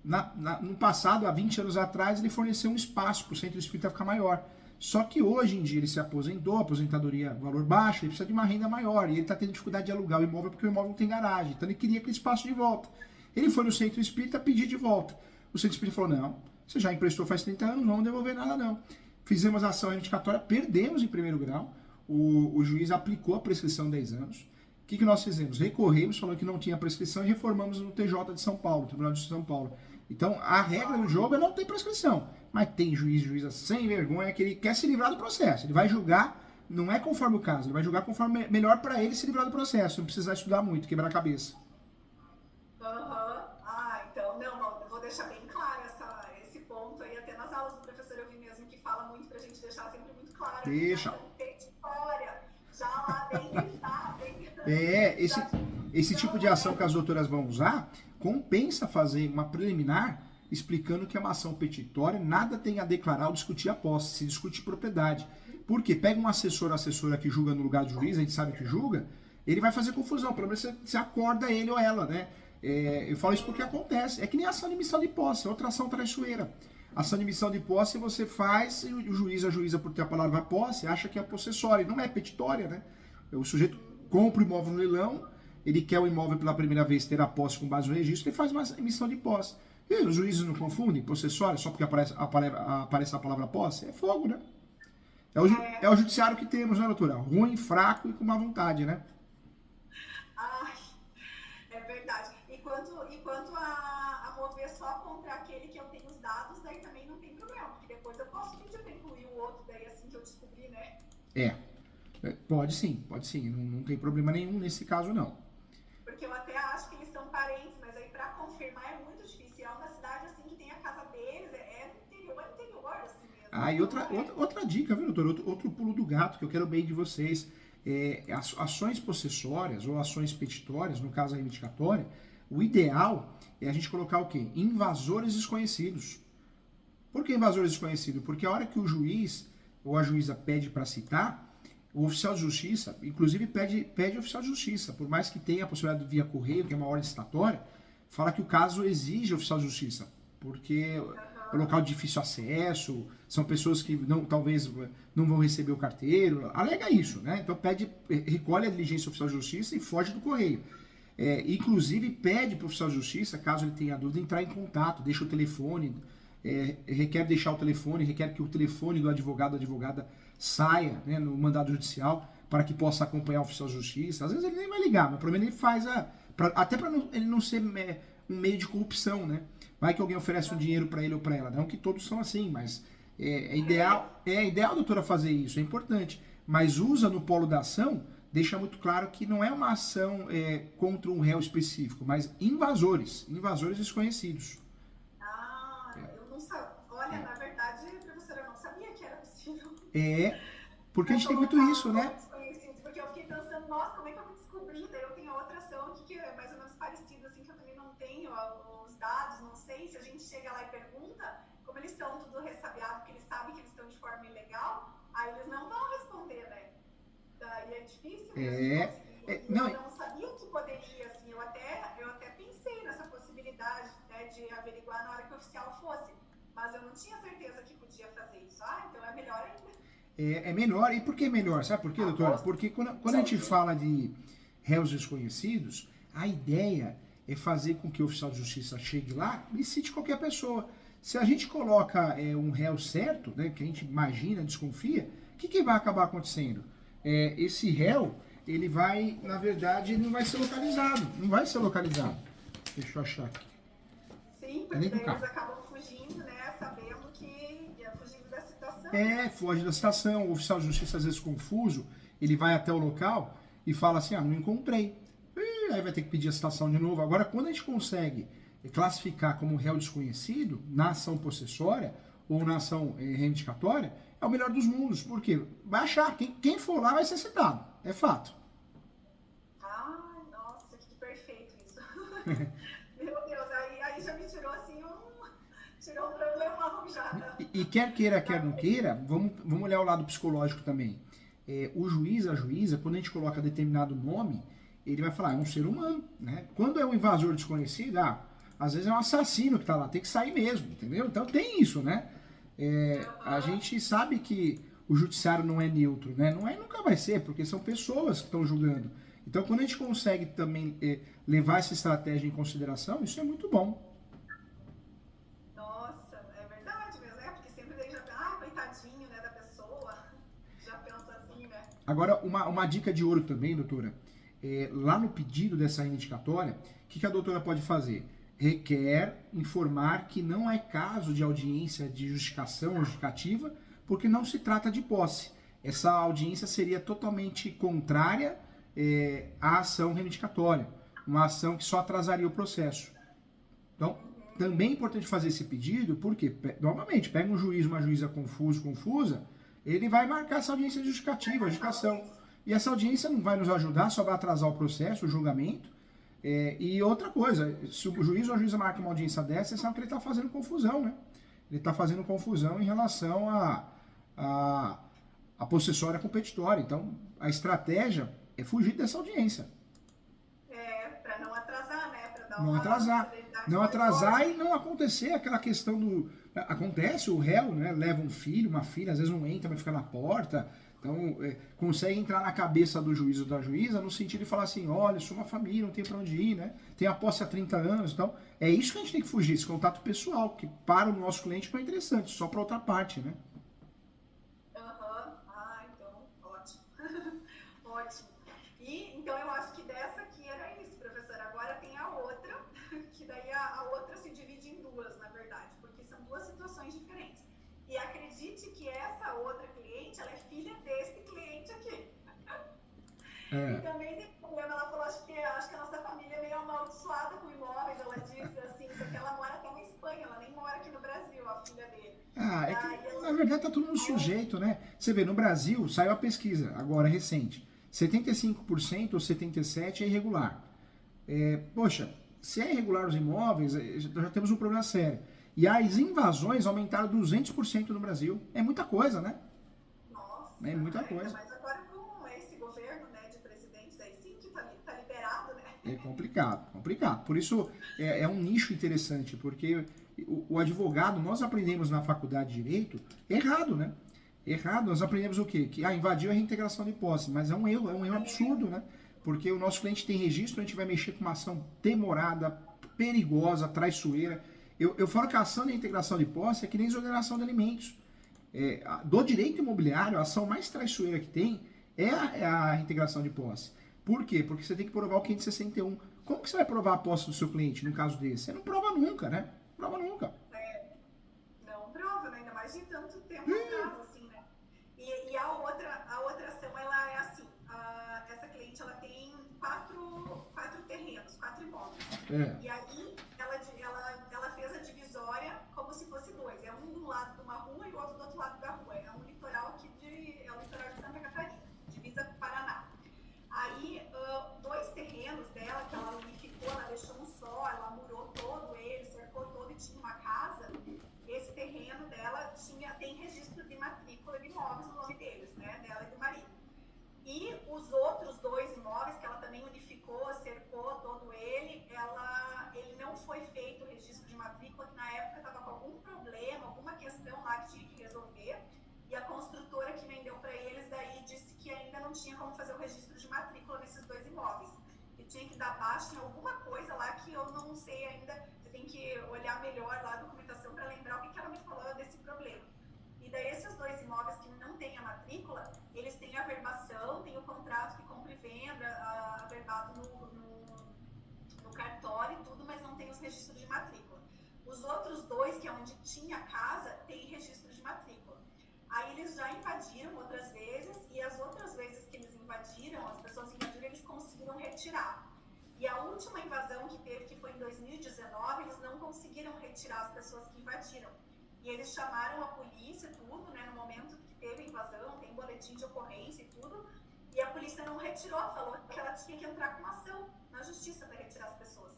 No passado, há 20 anos atrás, ele forneceu um espaço para o Centro Espírita ficar maior. Só que hoje em dia ele se aposentou, aposentadoria valor baixo, ele precisa de uma renda maior, e ele está tendo dificuldade de alugar o imóvel porque o imóvel não tem garagem, então ele queria aquele espaço de volta. Ele foi no Centro Espírita pedir de volta. O Centro Espírita falou, não, você já emprestou faz 30 anos, não vamos devolver nada não. Fizemos a ação reivindicatória, perdemos em primeiro grau, o juiz aplicou a prescrição 10 anos. O que nós fizemos? Recorremos, falando que não tinha prescrição e reformamos no TJ de São Paulo, Tribunal de Justiça de São Paulo. Então, a regra do jogo é não ter prescrição. Mas tem juíza sem vergonha que ele quer se livrar do processo. Ele vai julgar, não é conforme o caso, ele vai julgar conforme melhor para ele se livrar do processo, não precisar estudar muito, quebrar a cabeça. Então, não, eu vou deixar bem claro esse ponto aí, até nas aulas do professor eu vi mesmo que fala muito pra gente deixar sempre muito claro. Deixa. Já lá bem gritar, esse tipo de ação que as doutoras vão usar, compensa fazer uma preliminar explicando que é uma ação petitória, nada tem a declarar ou discutir a posse, se discute propriedade. Por quê? Pega um assessora que julga no lugar do juiz, a gente sabe que julga, ele vai fazer confusão, pelo menos você acorda ele ou ela, né? Eu falo isso porque acontece. É que nem ação de missão de posse, é outra ação traiçoeira. Ação de missão de posse você faz e o juiz, a juíza, por ter a palavra posse, acha que é possessória. Não é petitória, né? O sujeito compra o imóvel no leilão, ele quer o imóvel pela primeira vez ter a posse com base no registro, ele faz uma emissão de posse. E os juízes não confundem possessória só porque aparece a palavra posse? É fogo, né? É o judiciário que temos, né, doutora? Ruim, fraco e com má vontade, né? Ai, é verdade. E quanto a mover só contra aquele que eu tenho os dados, daí também não tem problema, porque depois eu posso pedir para incluir o outro, daí assim que eu descobrir, né? Pode sim. Não tem problema nenhum nesse caso, não. Porque eu até acho que eles são parentes, mas aí para confirmar é muito difícil. É uma cidade assim que tem a casa deles, é interior assim mesmo. Ah, e outra dica, viu, doutor? Outro pulo do gato que eu quero bem de vocês. Ações possessórias ou ações petitórias, no caso a reivindicatória, o ideal é a gente colocar o quê? Invasores desconhecidos. Por que invasores desconhecidos? Porque a hora que o juiz ou a juíza pede para citar, o oficial de justiça, inclusive pede oficial de justiça, por mais que tenha a possibilidade de via correio, que é uma ordem citatória, fala que o caso exige oficial de justiça, porque é um local de difícil acesso, são pessoas que talvez não vão receber o carteiro, alega isso, né? Então recolhe a diligência oficial de justiça e foge do correio. Inclusive pede para o oficial de justiça, caso ele tenha dúvida, entrar em contato, deixa o telefone, requer deixar o telefone, requer que o telefone do advogado ou advogada saia, né, no mandado judicial para que possa acompanhar o oficial de justiça. Às vezes ele nem vai ligar, mas pelo menos ele faz até para ele não ser um meio de corrupção, né? Vai que alguém oferece um dinheiro para ele ou para ela. Não que todos são assim, mas é ideal, doutora, fazer isso, é importante. Mas usa no polo da ação, deixa muito claro que não é uma ação contra um réu específico, mas invasores desconhecidos. Eu não sabia. Olha, na verdade, professora, eu não sabia que era possível. Porque a gente tem muito isso, né? Porque eu fiquei pensando, nossa, como é que eu vou descobrir? Daí eu tenho outra ação aqui que é mais ou menos parecida, assim, que eu também não tenho os dados, não sei. Se a gente chega lá e pergunta, como eles estão tudo ressabiado, porque eles sabem que eles estão de forma ilegal, aí eles não vão responder, né? Daí é difícil mesmo. Eu não sabia que poderia, assim, eu até pensei nessa possibilidade, né, de averiguar na hora que o oficial fosse, mas eu não tinha certeza que podia fazer isso. Então é melhor ainda. É melhor. E por que melhor? Sabe por quê, doutora? Porque quando a gente fala de réus desconhecidos, a ideia é fazer com que o oficial de justiça chegue lá e cite qualquer pessoa. Se a gente coloca um réu certo, né, que a gente imagina, desconfia, o que vai acabar acontecendo? Esse réu, ele vai, na verdade, ele não vai ser localizado. Não vai ser localizado. Deixa eu achar aqui. Sim, porque eles acabam fugindo, né, sabendo que fugindo da situação. Foge da situação. O oficial de justiça, às vezes confuso, ele vai até o local e fala assim, não encontrei. Aí vai ter que pedir a citação de novo. Agora, quando a gente consegue classificar como réu desconhecido na ação possessória ou na ação reivindicatória, é o melhor dos mundos. Por quê? Vai achar. Quem for lá vai ser citado. É fato. Nossa, que perfeito isso. Meu Deus, aí já me tirou assim tirou um problemão já. E quer queira, quer não queira, vamos olhar o lado psicológico também. O juiz, a juíza, quando a gente coloca determinado nome, ele vai falar, é um ser humano, né? Quando é um invasor desconhecido, às vezes é um assassino que tá lá, tem que sair mesmo, entendeu? Então tem isso, né? A gente sabe que o judiciário não é neutro, né? Não é e nunca vai ser, porque são pessoas que estão julgando. Então quando a gente consegue também levar essa estratégia em consideração, isso é muito bom. Nossa, é verdade mesmo, porque sempre daí já coitadinho, né, da pessoa, já pensa assim, né? Agora, uma dica de ouro também, doutora, lá no pedido dessa reivindicatória, o que a doutora pode fazer? Requer informar que não é caso de audiência de justificação ou justificativa, porque não se trata de posse. Essa audiência seria totalmente contrária à ação reivindicatória, uma ação que só atrasaria o processo. Então, também é importante fazer esse pedido, porque, normalmente, pega um juiz, uma juíza confusa, ele vai marcar essa audiência justificativa, a justificação. E essa audiência não vai nos ajudar, só vai atrasar o processo, o julgamento. E outra coisa, se o juiz ou a juíza marca uma audiência dessa, você sabe que ele está fazendo confusão, né? Ele está fazendo confusão em relação à possessória competitória. Então, a estratégia é fugir dessa audiência. Para não atrasar, né? Para dar Não atrasar e não acontecer aquela questão do... Acontece, o réu, né, leva um filho, uma filha, às vezes não entra, vai ficar na porta. Então, consegue entrar na cabeça do juiz ou da juíza no sentido de falar assim, olha, sou uma família, não tem pra onde ir, né? Tem a posse há 30 anos, então é isso que a gente tem que fugir, esse contato pessoal, que para o nosso cliente não é interessante, só para outra parte, né? Então, ótimo. Ótimo. E, então, eu acho que dessa aqui era isso, professora. Agora tem a outra, que daí a outra se divide em duas, na verdade, porque são duas situações diferentes. E acredite que essa outra cliente, ela é filha desse cliente aqui. E também tem problema, ela falou, acho que a nossa família é meio amaldiçoada com imóveis, ela disse assim, só que ela mora até na Espanha, ela nem mora aqui no Brasil, a filha dele. É que, na verdade, tá todo mundo sujeito, né? Você vê, no Brasil, saiu a pesquisa, agora recente, 75% ou 77% é irregular. Poxa, se é irregular os imóveis, já temos um problema sério. E as invasões aumentaram 200% no Brasil. É muita coisa, né? Nossa, é muita coisa. Mas agora com esse governo, né, de presidentes aí sim que tá liberado, né? É complicado, complicado. Por isso é um nicho interessante, porque o advogado, nós aprendemos na faculdade de Direito errado, né? Errado, nós aprendemos o quê? Que invadiu a reintegração de posse, mas é um erro absurdo, né? Porque o nosso cliente tem registro, a gente vai mexer com uma ação demorada, perigosa, traiçoeira. Eu falo que a ação de integração de posse é que nem exoneração de alimentos. Do direito imobiliário, a ação mais traiçoeira que tem é a integração de posse. Por quê? Porque você tem que provar o 561. Como que você vai provar a posse do seu cliente num caso desse? Você não prova nunca, né? Prova nunca. Não prova, né? Ainda mais de tanto tempo atrás, assim, né? E a outra ação, ela é assim. Essa cliente, ela tem quatro terrenos, 4 imóveis. E aí, ela fez a divisória como se fosse 2. É um do lado de uma rua e o outro do outro lado da rua. É um litoral aqui é o litoral de Santa Catarina, divisa com o Paraná. Aí, 2 terrenos dela, que ela unificou, ela deixou um só, ela murou todo ele, cercou todo e tinha uma casa. Esse terreno dela tem registro de matrícula de imóveis no nome deles, né? Dela e do marido. E os outros 2 imóveis, que ela também unificou, cercou todo ele não foi feito o registro de matrícula, que na época estava com algum problema, alguma questão lá que tinha que resolver. E a construtora que vendeu para eles daí disse que ainda não tinha como fazer o registro de matrícula nesses 2 imóveis. Que tinha que dar baixa em alguma coisa lá que eu não sei ainda. Você tem que olhar melhor lá a documentação para lembrar o que ela me falou desse problema. E daí esses 2 imóveis que não têm a matrícula, eles têm a averbação, tem o contrato de compra e venda, averbado no cartório e tudo, mas não tem os registros de matrícula. Os outros 2, que é onde tinha a casa, tem registro de matrícula. Aí eles já invadiram outras vezes, e as outras vezes que eles invadiram, as pessoas invadiram, eles conseguiram retirar. E a última invasão que teve, que foi em 2019, eles não conseguiram retirar as pessoas que invadiram. E eles chamaram a polícia, tudo, né, no momento que teve a invasão, tem boletim de ocorrência e tudo, e a polícia não retirou, falou que ela tinha que entrar com uma ação na justiça para retirar as pessoas.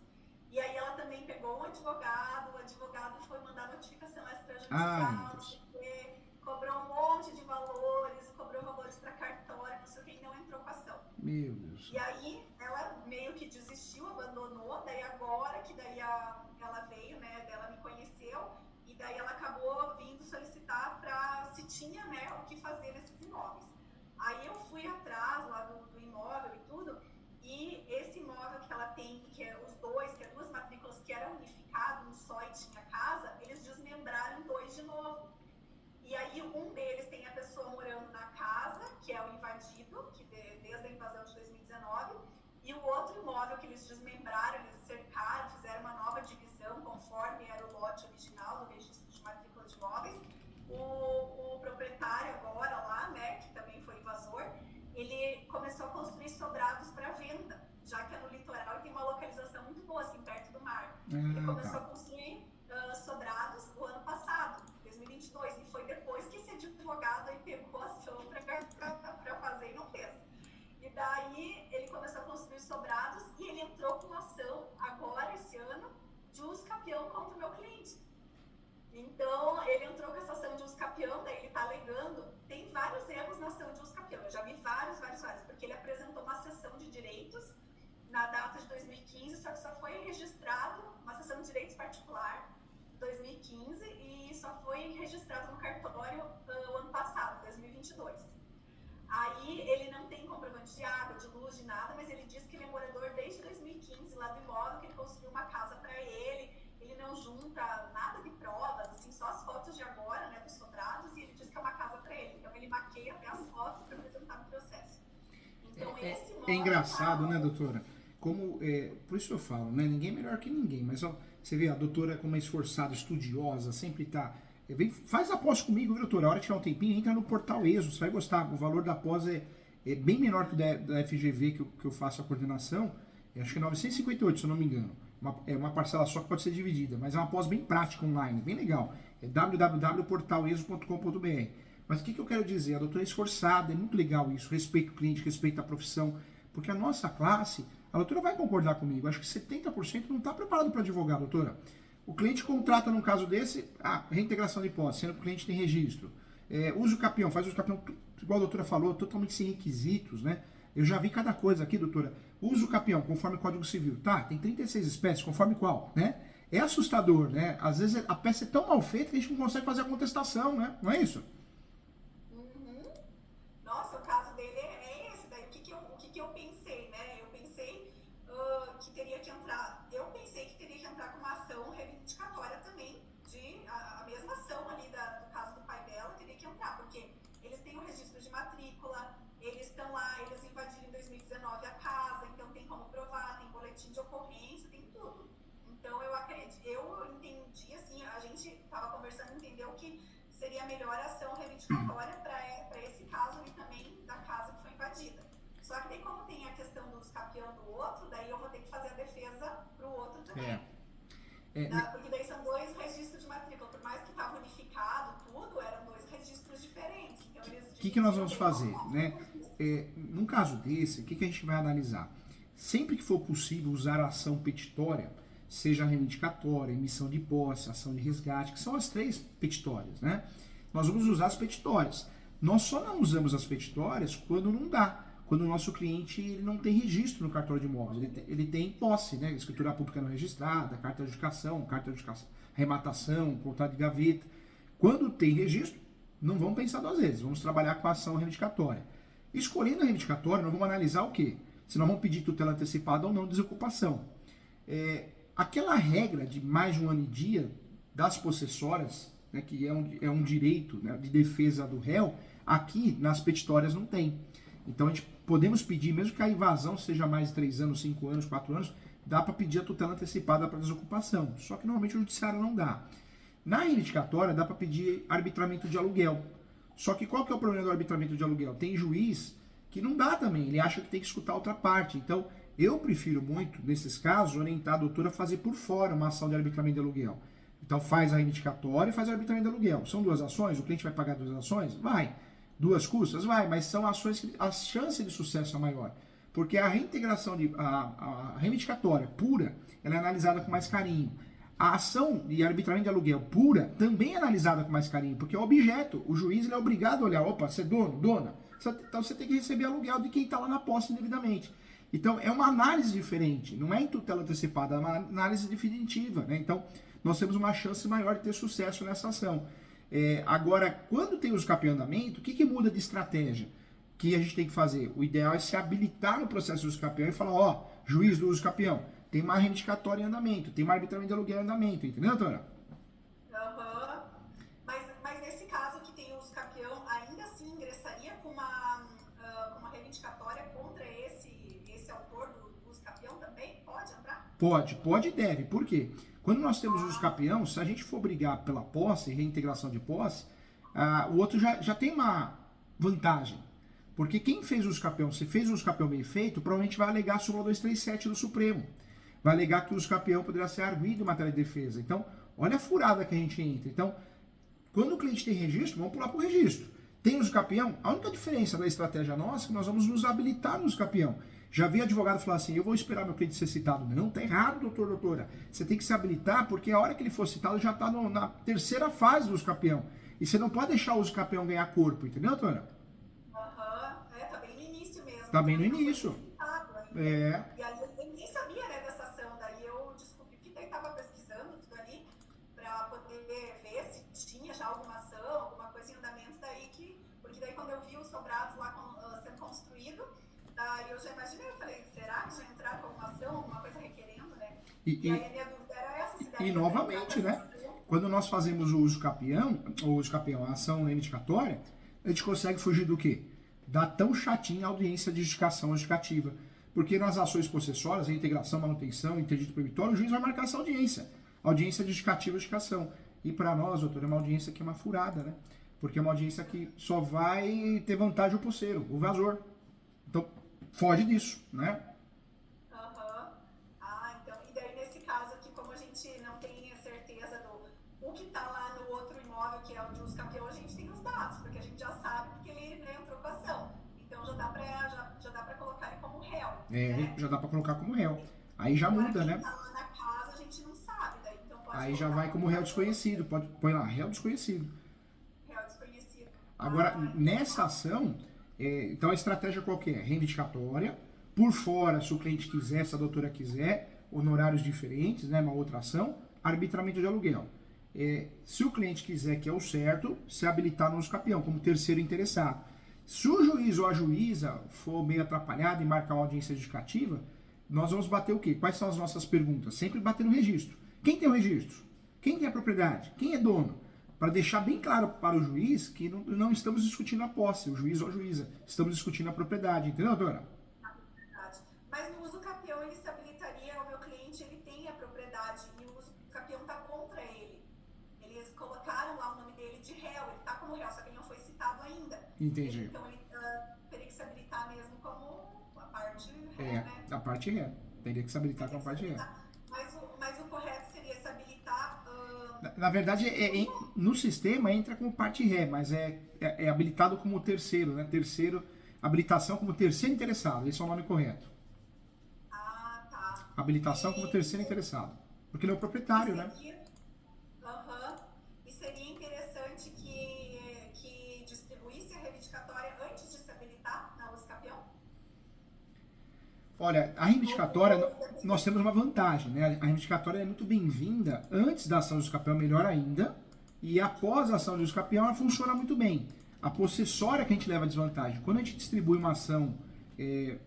E aí ela também pegou um advogado, o advogado foi mandar notificação extrajudicial, cobrou um monte de valores, cobrou valores para cartório, não sei o que, e não entrou com a ação. Meu Deus. E aí ela meio que desistiu, abandonou, daí agora que daí ela veio, né, ela me conheceu, e daí ela acabou vindo solicitar para se tinha, né, o que fazer nesses imóveis. Aí eu fui atrás lá do imóvel e tudo, e esse imóvel que ela tem, que é os 2, que é 2 matrículas que eram unificados, um só e tinha casa, eles desmembraram em 2 de novo. E aí um deles tem a pessoa morando na casa, que é o invadido, que desde a invasão de 2019, e o outro imóvel que eles desmembraram, eles cercaram, fizeram uma nova divisão conforme era o lote original do registro de matrícula de imóveis. O proprietário agora lá, né, que também foi invasor, ele começou a construir sobrados para venda, já que é no litoral e tem uma localização muito boa, assim, perto do mar. Ele começou a construir sobrados o ano passado, 2022, e foi depois que esse advogado aí pegou a ação para fazer e não fez. E daí ele começou a construir sobrados e ele entrou com ação agora, esse ano, de usucapião contra o meu cliente. Então, ele entrou com essa ação de usucapião, daí ele está alegando, tem vários erros na ação de usucapião, eu já vi vários, porque ele apresentou uma cessão de direitos na data de 2015, só que só foi registrado uma cessão de direitos particulares de água, de luz, de nada, mas ele diz que ele é morador desde 2015 lá do imóvel, que ele construiu uma casa para ele não junta nada de provas, assim, só as fotos de agora, né, dos sobrados, e ele diz que é uma casa para ele. Então ele maqueia até as fotos para apresentar no processo. Então esse é engraçado, né, doutora? Como, por isso eu falo, né, ninguém é melhor que ninguém, mas ó, você vê a doutora como é esforçada, estudiosa, sempre tá... faz a pós comigo, viu, doutora? A hora de tirar um tempinho, entra no portal ESO, você vai gostar. O valor da pós é bem menor que o da FGV, que eu faço a coordenação, acho que é 958, se eu não me engano. É uma parcela só que pode ser dividida, mas é uma pós bem prática online, bem legal. É www.portaleso.com.br. Mas o que eu quero dizer? A doutora é esforçada, é muito legal isso, respeita o cliente, respeita a profissão, porque a nossa classe, a doutora vai concordar comigo, acho que 70% não está preparado para advogar, doutora. O cliente contrata num caso desse, reintegração de posse, sendo que o cliente tem registro. Usa o capião, faz uso do capião, igual a doutora falou, totalmente sem requisitos, né? Eu já vi cada coisa aqui, doutora. Usa o capião, conforme o Código Civil. Tá, tem 36 espécies, conforme qual, né? É assustador, né? Às vezes a peça é tão mal feita que a gente não consegue fazer a contestação, né? Não é isso? Nossa, o caso dele é esse. Daí o que eu pensei, né? Eu pensei que teria que entrar... Eu pensei que teria que entrar com uma ação reivindicatória também, a mesma ação ali do caso do pai dela, teria que entrar, porque eles têm o registro de matrícula, eles estão lá, eles invadiram em 2019 a casa, então tem como provar, tem boletim de ocorrência, tem tudo. Então eu entendi, assim, a gente estava conversando, entendeu que seria a melhor ação reivindicatória para esse caso ali também da casa que foi invadida. Só que daí como tem a questão dos capião do outro, daí eu vou ter que fazer a defesa pro outro também. Porque daí são dois registros de matrícula, por mais que estava unificado tudo, eram dois registros diferentes. Então, o que nós vamos fazer, né? Num caso desse, o que a gente vai analisar? Sempre que for possível usar a ação petitória, seja reivindicatória, emissão de posse, ação de resgate, que são as 3 petitórias, né? Nós vamos usar as petitórias. Nós só não usamos as petitórias quando não dá, quando o nosso cliente ele não tem registro no cartório de imóveis, ele tem posse, né? Escritura pública não registrada, carta de adjudicação, arrematação, contrato de gaveta. Quando tem registro, não vamos pensar 2 vezes, vamos trabalhar com a ação reivindicatória. Escolhendo a reivindicatória, nós vamos analisar o quê? Se nós vamos pedir tutela antecipada ou não de desocupação. Aquela regra de mais de 1 ano e dia das possessórias, né, que é um direito, né, de defesa do réu, aqui nas petitórias não tem. Então a gente podemos pedir, mesmo que a invasão seja mais de 3 anos, 5 anos, 4 anos, dá para pedir a tutela antecipada para desocupação. Só que normalmente o judiciário não dá. Na reivindicatória dá para pedir arbitramento de aluguel. Só que qual que é o problema do arbitramento de aluguel? Tem juiz que não dá também, ele acha que tem que escutar outra parte. Então, eu prefiro muito, nesses casos, orientar a doutora a fazer por fora uma ação de arbitramento de aluguel. Então, faz a reivindicatória e faz o arbitramento de aluguel. São 2 ações? O cliente vai pagar 2 ações? Vai. 2 custas? Vai. Mas são ações que a chance de sucesso é maior. Porque a reintegração, a reivindicatória pura, ela é analisada com mais carinho. A ação de arbitramento de aluguel pura também é analisada com mais carinho, porque é o objeto. O juiz ele é obrigado a olhar, opa, você é dono, dona. Então você tem que receber aluguel de quem está lá na posse indevidamente. Então é uma análise diferente, não é em tutela antecipada, é uma análise definitiva, né? Então nós temos uma chance maior de ter sucesso nessa ação. Agora, quando tem os capeamento, o que muda de estratégia que a gente tem que fazer? O ideal é se habilitar no processo do uso capião e falar, ó, juiz do uso capião, tem uma reivindicatória em andamento, tem uma arbitramento de aluguel em andamento, entendeu, doutora? Mas nesse caso que tem o uso capião, ainda assim ingressaria com uma reivindicatória contra esse autor do uso capião também? Pode entrar? Pode e deve. Por quê? Quando nós temos uso capião, se a gente for brigar pela posse, reintegração de posse, o outro já tem uma vantagem. Porque quem fez uso capião, se fez uso capião bem feito, provavelmente vai alegar a súmula 237 do Supremo. Vai alegar que o uso capião poderia ser arguido em matéria de defesa. Então, olha a furada que a gente entra. Então, quando o cliente tem registro, vamos pular para o registro. Tem uso capião? A única diferença da estratégia nossa é que nós vamos nos habilitar no uso capião. Já vi advogado falar assim, eu vou esperar meu cliente ser citado. Não, tá errado, doutora. Você tem que se habilitar porque a hora que ele for citado já está na 3ª fase do uso capião. E você não pode deixar o uso capião ganhar corpo, entendeu, doutora? Tá bem no início mesmo. Tá bem no início. E aí eu nem sabia, né, dessa ação. Daí eu descobri que daí tava pesquisando tudo ali para poder ver se tinha já alguma ação, alguma coisa em andamento daí porque daí quando eu vi os sobrados lá sendo construído, E aí a minha dúvida era essa, se daria E novamente, pra né? Quando nós fazemos o uso capião, a ação reivindicatória, a gente consegue fugir do quê? Da tão chatinha audiência de justificação justificativa. Porque nas ações possessórias, integração, manutenção, interdito proibitório, o juiz vai marcar essa audiência. Audiência justificativa e justificação. E para nós, doutor, é uma audiência que é uma furada, né? Porque é uma audiência que só vai ter vantagem o posseiro, o invasor. Então, foge disso, né? Então, e daí nesse caso aqui, como a gente não tem a certeza do o que está lá no outro imóvel, que é o de uso capião, a gente tem os dados, porque a gente já sabe que ele, né, entrou com a ação. Então já dá para colocar ele como réu. Né? Já dá para colocar como réu. Aí já muda, né? Quem tá lá na casa, a gente não sabe, daí então pode aí já vai como réu desconhecido, põe lá, réu desconhecido. Réu desconhecido. Agora, nessa ação, então a estratégia qual que é? Reivindicatória, por fora, se o cliente quiser, se a doutora quiser, honorários diferentes, né, uma outra ação, arbitramento de aluguel. Se o cliente quiser, que é o certo, se habilitar no uso capião, como terceiro interessado. Se o juiz ou a juíza for meio atrapalhado e marcar uma audiência justificativa, nós vamos bater o quê? Quais são as nossas perguntas? Sempre bater no registro. Quem tem o registro? Quem tem a propriedade? Quem é dono? Para deixar bem claro para o juiz que não estamos discutindo a posse, o juiz ou a juíza. Estamos discutindo a propriedade. Entendeu, doutora? Mas no uso capião ele se habilitaria, o meu cliente ele tem a propriedade e o uso capião está contra ele. Eles colocaram lá o nome dele de réu, ele está como réu, só que ele não foi citado ainda. Entendi. Então ele teria que se habilitar mesmo como a parte ré, né? A parte ré. Teria que se habilitar como a parte ré. Mas o correto seria se habilitar... Na verdade, no sistema entra como parte ré, mas é habilitado como terceiro, né? Habilitação como terceiro interessado. Esse é o nome correto. Tá. Habilitação como terceiro interessado. Porque ele é o proprietário, né? E seria interessante que distribuísse a reivindicatória antes de se habilitar na uso capião? Olha, a reivindicatória, nós temos uma vantagem, né? A reivindicatória é muito bem-vinda antes da ação de uso capião, melhor ainda, e após a ação de uso capião, ela funciona muito bem. A possessória que a gente leva a desvantagem. Quando a gente distribui uma ação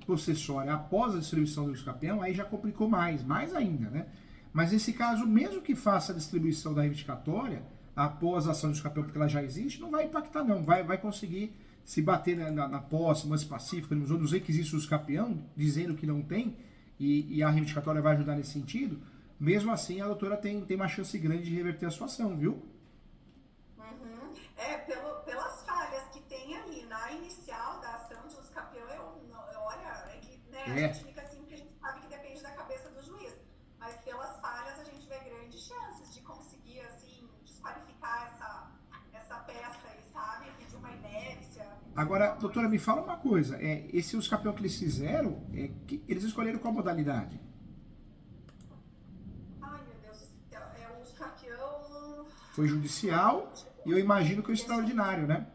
possessória após a distribuição do uso capião, aí já complicou mais ainda, né? Mas nesse caso, mesmo que faça a distribuição da reivindicatória após a ação de uso capião, porque ela já existe, não vai impactar não, vai conseguir se bater na posse, lance pacífico, nos outros requisitos do uso capião, dizendo que não tem, e a reivindicatória vai ajudar nesse sentido, mesmo assim a doutora tem uma chance grande de reverter a situação, viu? Pelas falhas que tem ali na inicial da ação de uso capião, olha, a gente fica assim, porque a gente sabe que depende da cabeça do juiz, mas pelas falhas a gente vê grandes chances de conseguir, assim, desqualificar essa peça aí, sabe? Pedir uma inépcia. Agora, doutora, me fala uma coisa, esse uso capião que eles fizeram, eles escolheram qual modalidade? Ai, meu Deus do céu, o uso capião... Foi judicial e eu imagino que o extraordinário, né?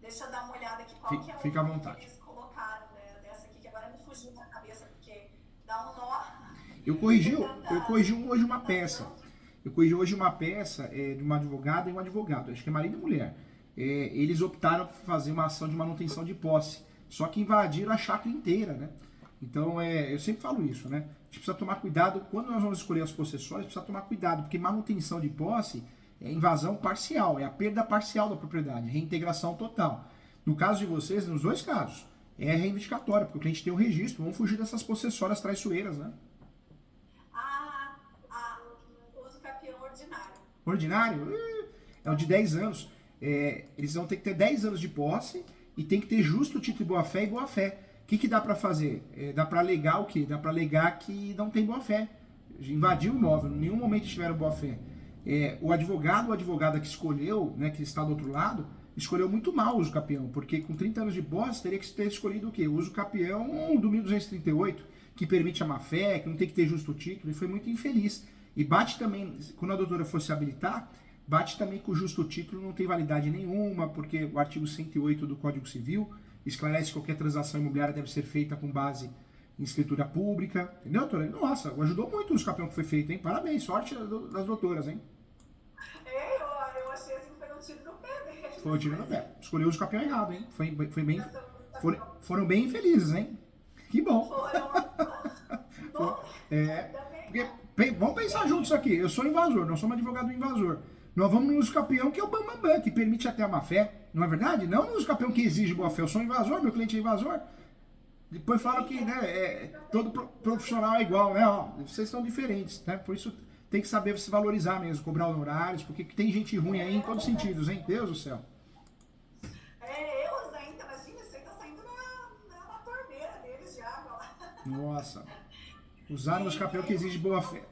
Deixa eu dar uma olhada aqui, qual que é Fica à o vontade. que eles colocaram, né, dessa aqui, que agora me fugiu da cabeça, porque dá um nó. Eu corrigi hoje uma peça. Eu corrigi hoje uma peça de uma advogada e um advogado, acho que é marido e mulher. Eles optaram por fazer uma ação de manutenção de posse, só que invadiram a chácara inteira, né? Então, eu sempre falo isso, né? A gente precisa tomar cuidado, quando nós vamos escolher as possessórias, precisa tomar cuidado, porque manutenção de posse é invasão parcial, é a perda parcial da propriedade, reintegração total. No caso de vocês, nos dois casos, é reivindicatória, porque o cliente tem o registro, vamos fugir dessas possessórias traiçoeiras, né? Uso capião ordinário. Ordinário? É o de 10 anos. Eles vão ter que ter 10 anos de posse e tem que ter justo título de boa-fé e boa-fé. O que dá para fazer? Dá para alegar o quê? Dá para alegar que não tem boa-fé. Invadiu o imóvel, em nenhum momento tiveram boa-fé. O advogado ou a advogada que escolheu, né, que está do outro lado, escolheu muito mal o uso capião, porque com 30 anos de posse teria que ter escolhido o quê? O uso capião do 1238, que permite a má-fé, que não tem que ter justo título, e foi muito infeliz. E bate também, quando a doutora fosse habilitar, bate também que o justo título não tem validade nenhuma, porque o artigo 108 do Código Civil esclarece que qualquer transação imobiliária deve ser feita com base em escritura pública. Entendeu, doutora? Nossa, ajudou muito o uso capião que foi feito, hein? Parabéns, sorte das doutoras, hein? Eu achei assim que foi um tiro no pé dele. Foi um tiro no pé. Escolheu o uso capião errado, hein? Foram bem infelizes, hein? Que bom. Foram. Porque, vamos pensar juntos aqui. Eu sou invasor, nós somos advogado invasor. Nós vamos no uso campeão, que é o Bambambam, que permite até a má-fé. Não é verdade? Não no uso campeão que exige boa-fé. Eu sou invasor, meu cliente é invasor. Depois falam que, né, todo profissional é igual, né? Ó, vocês são diferentes, né? Por isso tem que saber se valorizar mesmo, cobrar honorários, porque tem gente ruim aí em todos os sentidos, hein? Deus do céu. Eles ainda, imagina, você tá saindo na torneira deles de água lá. Nossa. Usaram os campeões que exige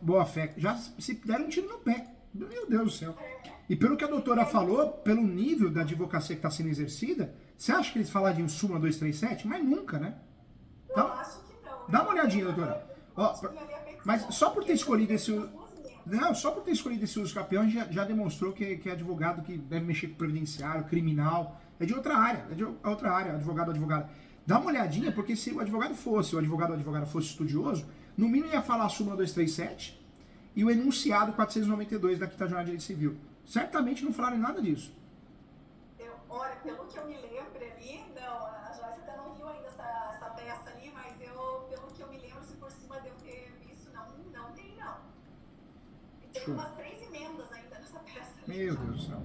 boa-fé. Já se deram um tiro no pé. Meu Deus do céu. E pelo que a doutora falou, pelo nível da advocacia que está sendo exercida, você acha que eles falariam súmula 237? Mas nunca, né? Então, eu acho que não. Dá uma olhadinha, doutora. Ó, mas só por ter escolhido esse... Não, só por ter escolhido esse uso campeão já demonstrou que é advogado que deve mexer com previdenciário, criminal. É de outra área, advogada. Dá uma olhadinha, porque se o advogado ou a advogada fosse estudioso, no mínimo ia falar a súmula 237 e o enunciado 492 da Quinta Jornada de Direito Civil. Certamente não falaram nada disso. Olha, pelo que eu me lembro ali, não, a Joyce ainda não viu ainda essa peça ali, mas pelo que eu me lembro, se por cima de eu ter visto, não tem não. E tem umas 3 emendas ainda nessa peça. Meu Deus do céu.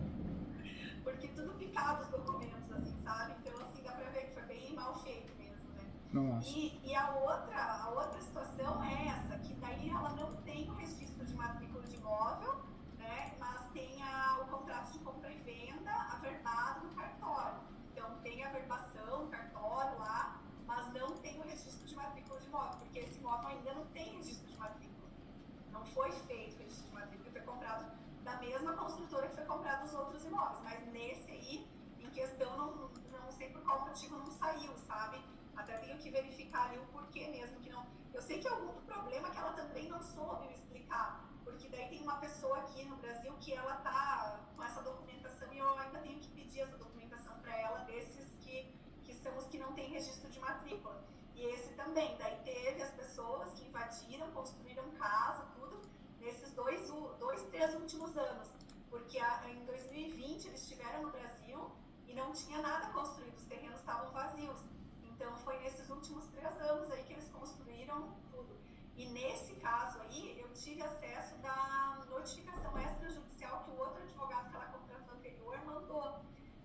Porque tudo picado os documentos, assim, sabe? Então, assim, dá pra ver que foi bem mal feito mesmo, né? Nossa. E a outra situação é essa, que daí ela não tem o registro de matrícula de imóvel, né? Mas tem o contrato de compra e venda averbado no cartório. Então, tem a averbação no cartório lá, mas não tem o registro de matrícula de imóvel, porque esse imóvel ainda não tem registro de matrícula. Não foi feito o registro de matrícula, foi comprado da mesma construtora que foi comprado os outros imóveis, mas nesse aí, em questão, não sei por qual motivo não saiu, sabe? Até tenho que verificar ali o porquê mesmo que não. Eu sei que é algum problema que ela também não soube me explicar, porque daí tem uma pessoa aqui no Brasil que ela tá com essa documentação e eu ainda tenho que pedir essa documentação para ela, desses que são os que não têm registro de matrícula. E esse também, daí teve as pessoas que invadiram, construíram casa, tudo, nesses 3 últimos anos, porque em 2020 eles estiveram no Brasil e não tinha nada construído, os terrenos estavam vazios. Então foi nesses últimos 3 anos aí que eles construíram tudo. E nesse caso aí, eu tive acesso da notificação extrajudicial que o outro advogado que ela contratou anterior mandou.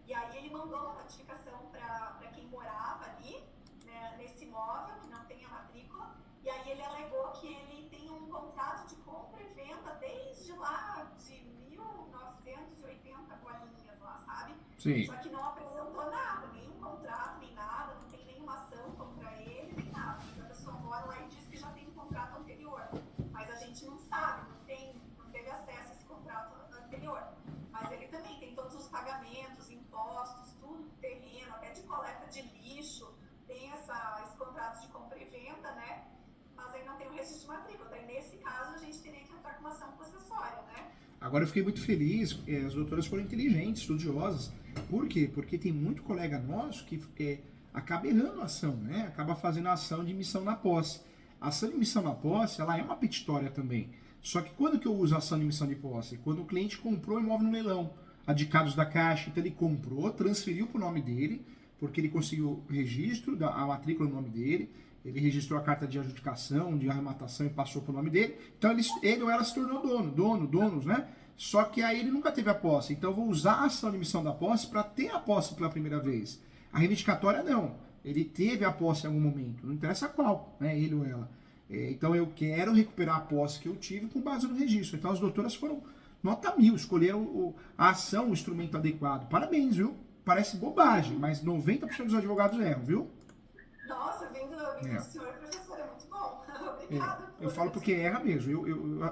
E aí ele mandou uma notificação para quem morava ali, né, nesse imóvel, que não tem a matrícula, e aí ele alegou que ele tem um contrato de compra e venda desde lá de 1980 bolinhas lá, sabe? Sim. Só que não apresentou nada, nenhum contrato, nem nada, não tem nenhuma ação contra ele, nem nada. Mas a pessoa mora lá e diz que já tem um contrato anterior. Mas a gente não sabe, não teve acesso a esse contrato anterior. Mas ele também tem todos os pagamentos, impostos, tudo, terreno, até de coleta de lixo, tem esse contrato de compra e venda, né? Mas aí não tem o registro de matrícula. Daí, nesse caso, a gente teria que entrar com uma ação possessória, né? Agora eu fiquei muito feliz, as doutoras foram inteligentes, estudiosas. Por quê? Porque tem muito colega nosso que acaba errando a ação, né? Acaba fazendo a ação de missão na posse. A ação de missão na posse, ela é uma petitória também. Só que quando que eu uso a ação de missão de posse? Quando o cliente comprou o imóvel no leilão, adicados da Caixa, então ele comprou, transferiu para o nome dele, porque ele conseguiu o registro, a matrícula no nome dele, ele registrou a carta de adjudicação, de arrematação e passou para o nome dele. Então ele ou ela se tornou donos, né? Só que aí ele nunca teve a posse. Então eu vou usar a ação de missão da posse para ter a posse pela primeira vez. A reivindicatória não. Ele teve a posse em algum momento, não interessa qual, né? Ele ou ela. Então eu quero recuperar a posse que eu tive com base no registro. Então as doutoras foram nota 1000, escolheram a ação, o instrumento adequado. Parabéns, viu? Parece bobagem, mas 90% dos advogados erram, viu? Nossa, vindo do senhor professor, é muito bom. Obrigada. Eu falo porque erra mesmo.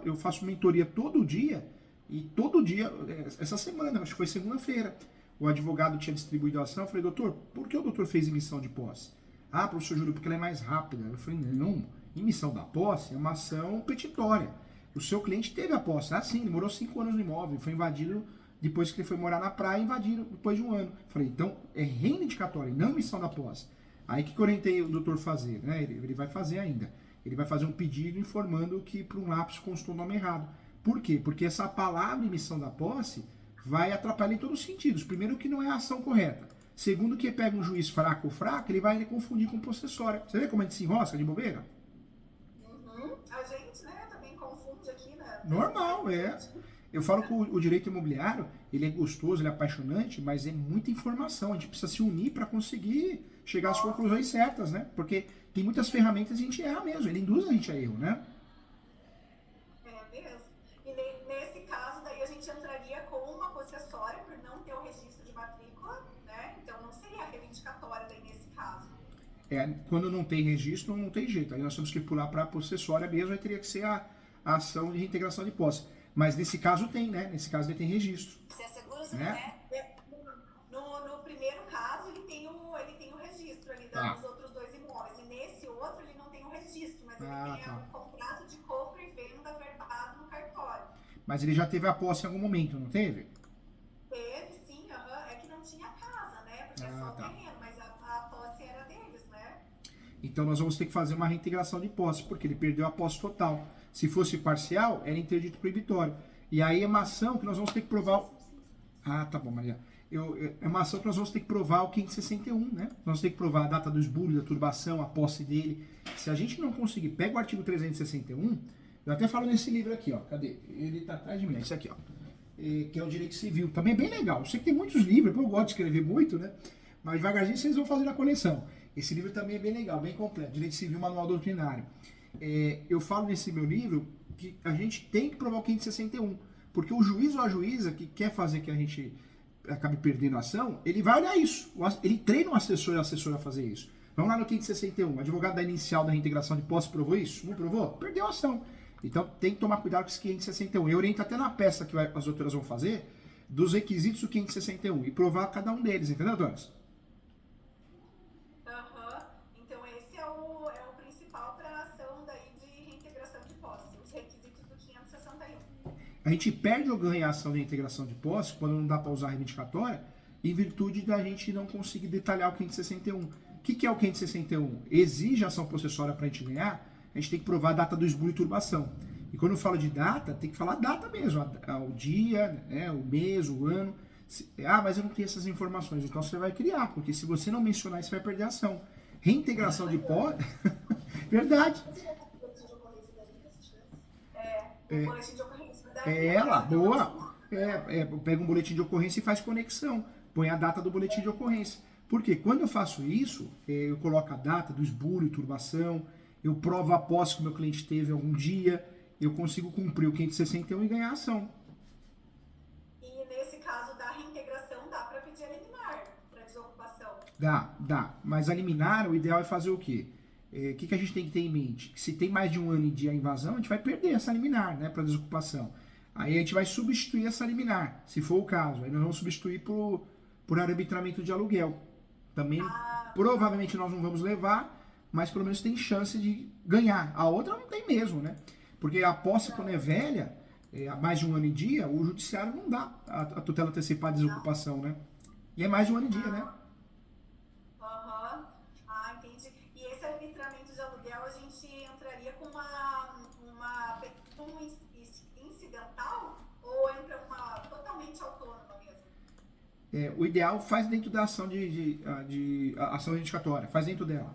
Eu faço mentoria todo dia, e todo dia, essa semana, acho que foi segunda-feira, o advogado tinha distribuído a ação. Eu falei, doutor, por que o doutor fez emissão de posse? Ah, professor Júlio, porque ela é mais rápida. Eu falei, não, emissão da posse é uma ação petitória. O seu cliente teve a posse. Ah, sim, demorou 5 anos no imóvel, foi invadido depois que ele foi morar na praia, invadiram depois de 1 ano. Eu falei, então é reivindicatória, não emissão da posse. Aí que eu orientei o doutor fazer, né? Ele vai fazer ainda. Ele vai fazer um pedido informando que por um lapso constou o nome errado. Por quê? Porque essa palavra emissão da posse vai atrapalhar em todos os sentidos. Primeiro, que não é a ação correta. Segundo, que pega um juiz fraco ou fraco, ele vai confundir com possessória. Você vê como a gente se enrosca de bobeira? A gente gente, né, também confunde aqui, né? Normal, é. Eu falo que o direito imobiliário, ele é gostoso, ele é apaixonante, mas é muita informação. A gente precisa se unir para conseguir chegar às conclusões certas, né? Porque tem muitas ferramentas e a gente erra mesmo. Ele induz a gente a erro, né? É mesmo. E nesse caso, daí a gente entraria com uma possessória por não ter o registro de matrícula, né? Então não seria reivindicatória daí nesse caso. Quando não tem registro, não tem jeito. Aí nós temos que pular para a possessória mesmo, aí teria que ser a ação de reintegração de posse. Mas nesse caso tem, né? Nesse caso ele tem registro. Você assegura, né? No primeiro caso, ele tem o registro ali dos outros dois imóveis. E nesse outro, ele não tem o registro, mas ele tem um contrato de compra e venda verbado no cartório. Mas ele já teve a posse em algum momento, não teve? Teve, sim. É que não tinha casa, né? Porque é só o terreno, mas a posse era deles, né? Então nós vamos ter que fazer uma reintegração de posse, porque ele perdeu a posse total. Se fosse parcial, era interdito proibitório. E aí é uma ação que nós vamos ter que provar... Ah, tá bom, Maria. É uma ação que nós vamos ter que provar o 561, né? Nós vamos ter que provar a data do esbulho, da turbação, a posse dele. Se a gente não conseguir, pega o artigo 361, eu até falo nesse livro aqui, ó. Cadê? Ele tá atrás de mim, esse aqui, ó. Que é o Direito Civil. Também é bem legal. Eu sei que tem muitos livros, eu gosto de escrever muito, né? Mas devagarzinho vocês vão fazer na coleção. Esse livro também é bem legal, bem completo. Direito Civil, Manual Doutrinário. Eu falo nesse meu livro que a gente tem que provar o 561, porque o juiz ou a juíza que quer fazer que a gente acabe perdendo a ação, ele vai olhar isso, ele treina o assessor e a assessora a fazer isso. Vamos lá no 561, o advogado da inicial da reintegração de posse provou isso? Não provou? Perdeu a ação. Então tem que tomar cuidado com esse 561. Eu oriento até na peça que as doutoras vão fazer, dos requisitos do 561 e provar cada um deles, entendeu, doutoras? Então esse é o principal para a ação daí de reintegração de posse, os requisitos do 561. A gente perde ou ganha a ação de reintegração de posse quando não dá para usar a reivindicatória, em virtude da gente não conseguir detalhar o 561. O que é o 561? Exige ação processória para a gente ganhar, a gente tem que provar a data do esbulho e turbação. E quando eu falo de data, tem que falar a data mesmo, o dia, né, o mês, o ano. Mas eu não tenho essas informações, então você vai criar, porque se você não mencionar, você vai perder a ação. Reintegração de posse... Verdade. O boletim de ocorrência. Ela, boa. Pega um boletim de ocorrência e faz conexão. Põe a data do boletim de ocorrência. Porque quando eu faço isso, eu coloco a data do esbulho, turbação, eu provo a posse que o meu cliente teve algum dia, eu consigo cumprir o 561 e ganhar a ação. E nesse caso da reintegração, dá para pedir a liminar para desocupação? Dá. Mas a liminar, o ideal é fazer o quê? O que a gente tem que ter em mente? Que se tem mais de um ano de invasão, a gente vai perder essa liminar, né, para desocupação. Aí a gente vai substituir essa liminar, se for o caso. Aí nós vamos substituir por arbitramento de aluguel. Também, provavelmente nós não vamos levar, mas pelo menos tem chance de ganhar. A outra não tem mesmo, né? Porque a posse, quando é velha, há mais de um ano e dia, o judiciário não dá a tutela antecipada de desocupação, né? E é mais de um ano e dia, né? Entendi. E esse arbitramento de aluguel, a gente entraria com um incidental ou entra uma totalmente autônoma mesmo? O ideal faz dentro da ação de ação reivindicatória, faz dentro dela.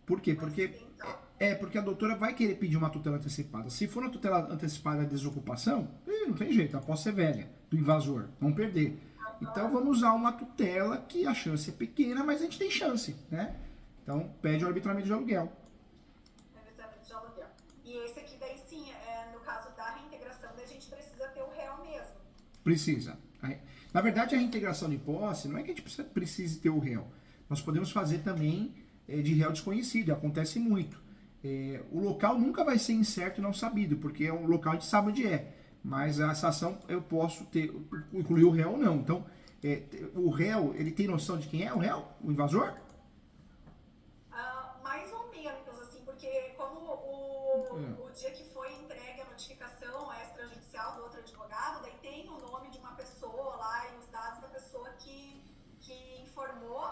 Por quê? Porque a doutora vai querer pedir uma tutela antecipada. Se for uma tutela antecipada de desocupação, não tem jeito, a posse é velha, do invasor, vamos perder. Então vamos usar uma tutela que a chance é pequena, mas a gente tem chance, né? Então pede o arbitramento de aluguel. Arbitramento de aluguel. E esse aqui daí sim, no caso da reintegração, daí a gente precisa ter o réu mesmo. Precisa. Na verdade, a reintegração de posse não é que a gente precise ter o réu. Nós podemos fazer também de réu desconhecido, acontece muito. O local nunca vai ser incerto e não sabido, porque é um local, a gente sabe onde é. Mas essa ação eu posso incluir o réu ou não. Então, o réu, ele tem noção de quem é o réu? O invasor? Mais ou menos, assim, porque como o dia que foi entregue a notificação extrajudicial do outro advogado, daí tem o nome de uma pessoa lá e os dados da pessoa que informou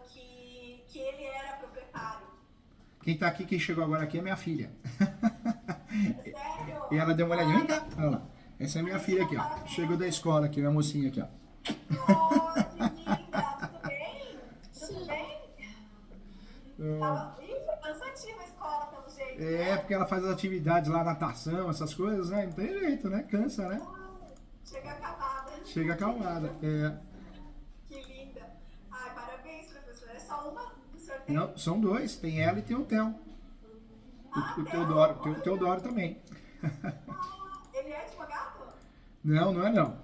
que ele era proprietário. Quem tá aqui, quem chegou agora aqui é minha filha. Sério? E ela deu uma olhadinha, vem cá, olha lá. Essa é minha filha aqui, ó. Chegou da escola aqui, minha mocinha aqui, ó. Que linda, tudo bem? Tudo bem? Foi cansativa a escola, pelo jeito. Porque ela faz as atividades lá, natação, essas coisas, né? Não tem jeito, né? Cansa, né? Chega acabada. Chega acalmada, Que linda. Ai, parabéns, professor. É só uma do sorteio? Não, são dois, tem ela e tem o Theo. O Teodoro, tem o Teodoro também. Ele é advogado? Não, não é não.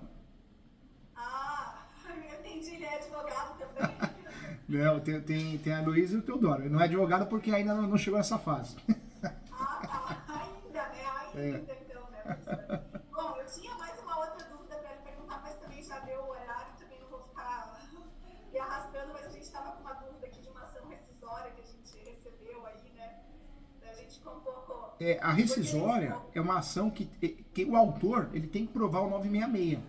Eu entendi, ele é advogado também. Não, tem a Luísa e o Teodoro. Ele não é advogado porque ainda não chegou nessa fase. Tá. Ainda, né? Então, né, professor? Bom, eu tinha mais uma outra dúvida para lhe perguntar, mas também já deu o horário, também não vou ficar me arrastando, mas a gente estava com uma dúvida aqui de uma ação rescisória que a gente recebeu aí, né? A gente ficou um pouco... A rescisória é uma ação que o autor ele tem que provar o 966.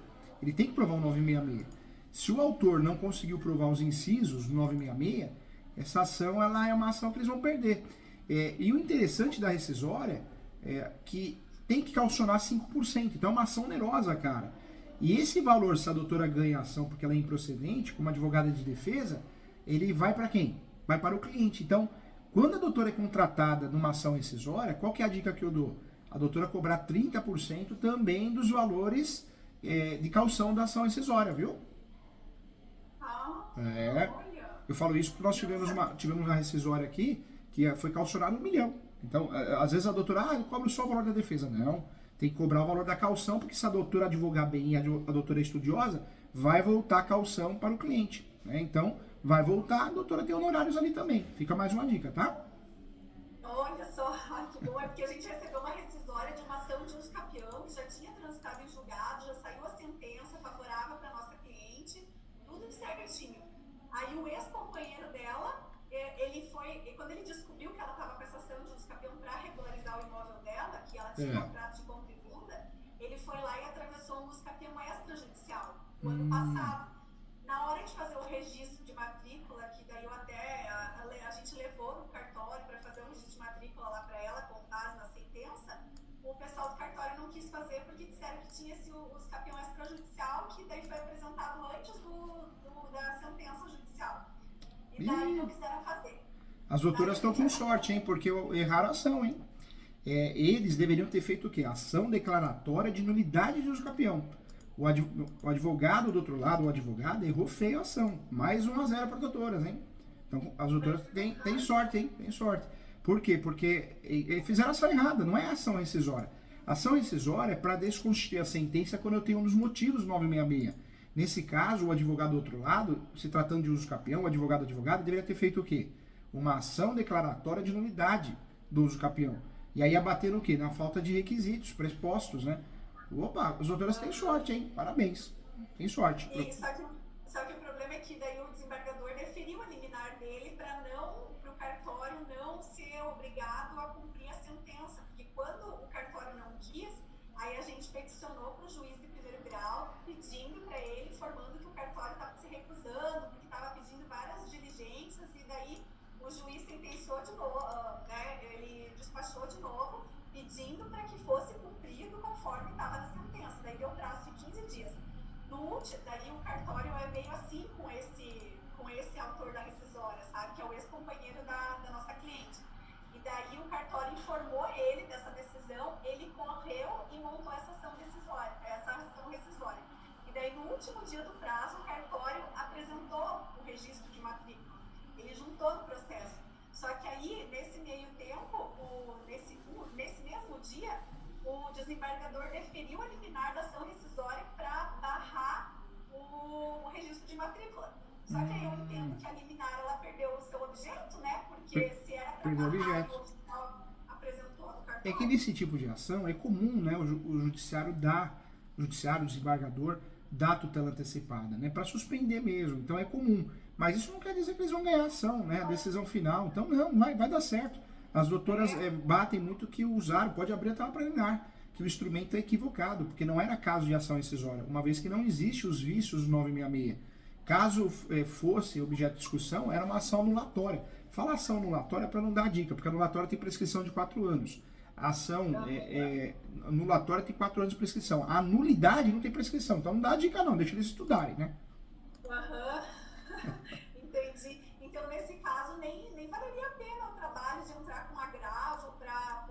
Ele tem que provar o 966. Se o autor não conseguiu provar os incisos do 966, essa ação ela é uma ação que eles vão perder. E o interessante da rescisória é que tem que calcionar 5%. Então é uma ação onerosa, cara. E esse valor, se a doutora ganha a ação porque ela é improcedente, como advogada de defesa, ele vai para quem? Vai para o cliente. Então, quando a doutora é contratada numa ação rescisória, qual que é a dica que eu dou? A doutora cobrar 30% também dos valores de calção da ação rescisória, viu? Eu falo isso porque nós tivemos uma rescisória aqui que foi calcionada 1 milhão. Então, às vezes a doutora, cobra só o valor da defesa. Não, tem que cobrar o valor da calção, porque se a doutora advogar bem e a doutora é estudiosa, vai voltar a calção para o cliente. Né? Então, vai voltar, a doutora tem honorários ali também. Fica mais uma dica, tá? Olha só, que bom, é porque a gente recebeu uma rescisória de uma ação de usucapião que já tinha transitado em julgado, já saiu a sentença favorável para nossa cliente, tudo certinho. Aí o ex-companheiro dela, quando ele descobriu que ela estava com essa ação de usucapião para regularizar o imóvel dela, que ela tinha contrato de compra e venda, ele foi lá e atravessou um usucapião extrajudicial, o ano passado. Na hora de fazer o registro de matrícula, que daí a gente levou no cartório para fazer o registro de matrícula lá para ela, com base na sentença, o pessoal do cartório não quis fazer porque disseram que tinha esse usucapião extrajudicial, que daí foi apresentado antes da sentença judicial. E daí não quiseram fazer. As doutoras estão com sorte, hein? Porque erraram a ação, hein? Eles deveriam ter feito o quê? Ação declaratória de nulidade de usucapião. O advogado do outro lado, o advogado, errou feio a ação. Mais 1-0 para as doutoras, hein? Então, as doutoras têm sorte, hein? Tem sorte. Por quê? Porque fizeram a ação errada, não é ação rescisória. Ação rescisória é para desconstituir a sentença quando eu tenho um dos motivos 966. Nesse caso, o advogado do outro lado, se tratando de usucapião, o advogado deveria ter feito o quê? Uma ação declaratória de nulidade do usucapião. E aí ia bater no quê? Na falta de requisitos prespostos, né? Opa, as doutoras têm sorte, hein? Parabéns. Tem sorte. Só que o problema é que daí o desembargador deferiu a liminar dele para o cartório não ser obrigado a cumprir a sentença. Porque quando o cartório não quis, aí a gente peticionou para o juiz de primeiro grau, pedindo para ele, informando que o cartório estava se recusando, porque estava pedindo várias diligências, e daí o juiz sentenciou de novo, ele despachou de novo, pedindo para que fosse cumprido conforme estava na sentença. Daí deu prazo de 15 dias. Daí o cartório é meio assim com esse autor da rescisória, sabe? Que é o ex-companheiro da nossa cliente. E daí o cartório informou ele dessa decisão, ele correu e montou essa ação rescisória. E daí no último dia do prazo, o cartório apresentou o registro de matrícula. Ele juntou no processo. Só que aí, nesse meio tempo, nesse mesmo dia, o desembargador deferiu a liminar da ação rescisória para barrar o registro de matrícula. Só que aí eu entendo que a liminar ela perdeu o seu objeto, né? Porque se era para barrar o objeto, apresentou no cartório. É que nesse tipo de ação é comum, né? O judiciário, o desembargador dá tutela antecipada, né? Para suspender mesmo. Então é comum. Mas isso não quer dizer que eles vão ganhar a ação, né? A decisão final. Então não, vai dar certo. As doutoras batem muito que usaram, pode abrir até uma preliminar, que o instrumento é equivocado, porque não era caso de ação rescisória, uma vez que não existe os vícios do 966. Caso fosse objeto de discussão, era uma ação anulatória. Fala ação anulatória para não dar dica, porque a anulatória tem prescrição de 4 anos. A ação anulatória tem 4 anos de prescrição. A nulidade não tem prescrição, então não dá dica não, deixa eles estudarem, né? Entendi. Então, nesse caso, nem valeria a pena o trabalho de entrar com agravo para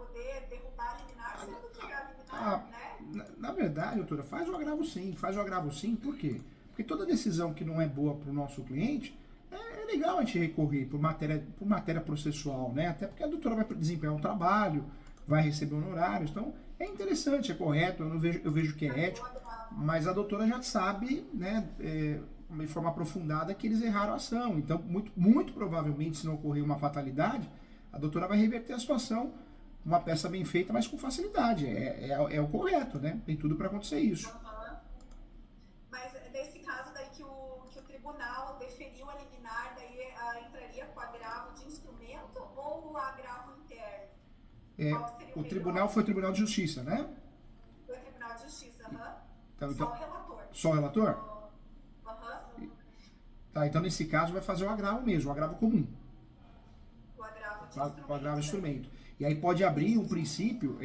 verdade, doutora, faz o agravo sim, por quê? Porque toda decisão que não é boa para o nosso cliente, é legal a gente recorrer por matéria processual, né? Até porque a doutora vai desempenhar um trabalho, vai receber honorários, então é interessante, é correto, eu vejo que é ético, mas a doutora já sabe, né, de forma aprofundada, que eles erraram a ação. Então, muito provavelmente, se não ocorrer uma fatalidade, a doutora vai reverter a situação, uma peça bem feita, mas com facilidade. É o correto, né? Tem tudo para acontecer isso. Uhum. Mas nesse caso daí que o tribunal deferiu a liminar, daí entraria com agravo de instrumento ou o agravo interno? Qual seria O tribunal foi o Tribunal de Justiça, né? Foi o Tribunal de Justiça, Então, só o relator. Só o relator? Tá, então nesse caso vai fazer o agravo mesmo, o agravo comum. O agravo de instrumento. O agravo de instrumento. E aí pode abrir um princípio,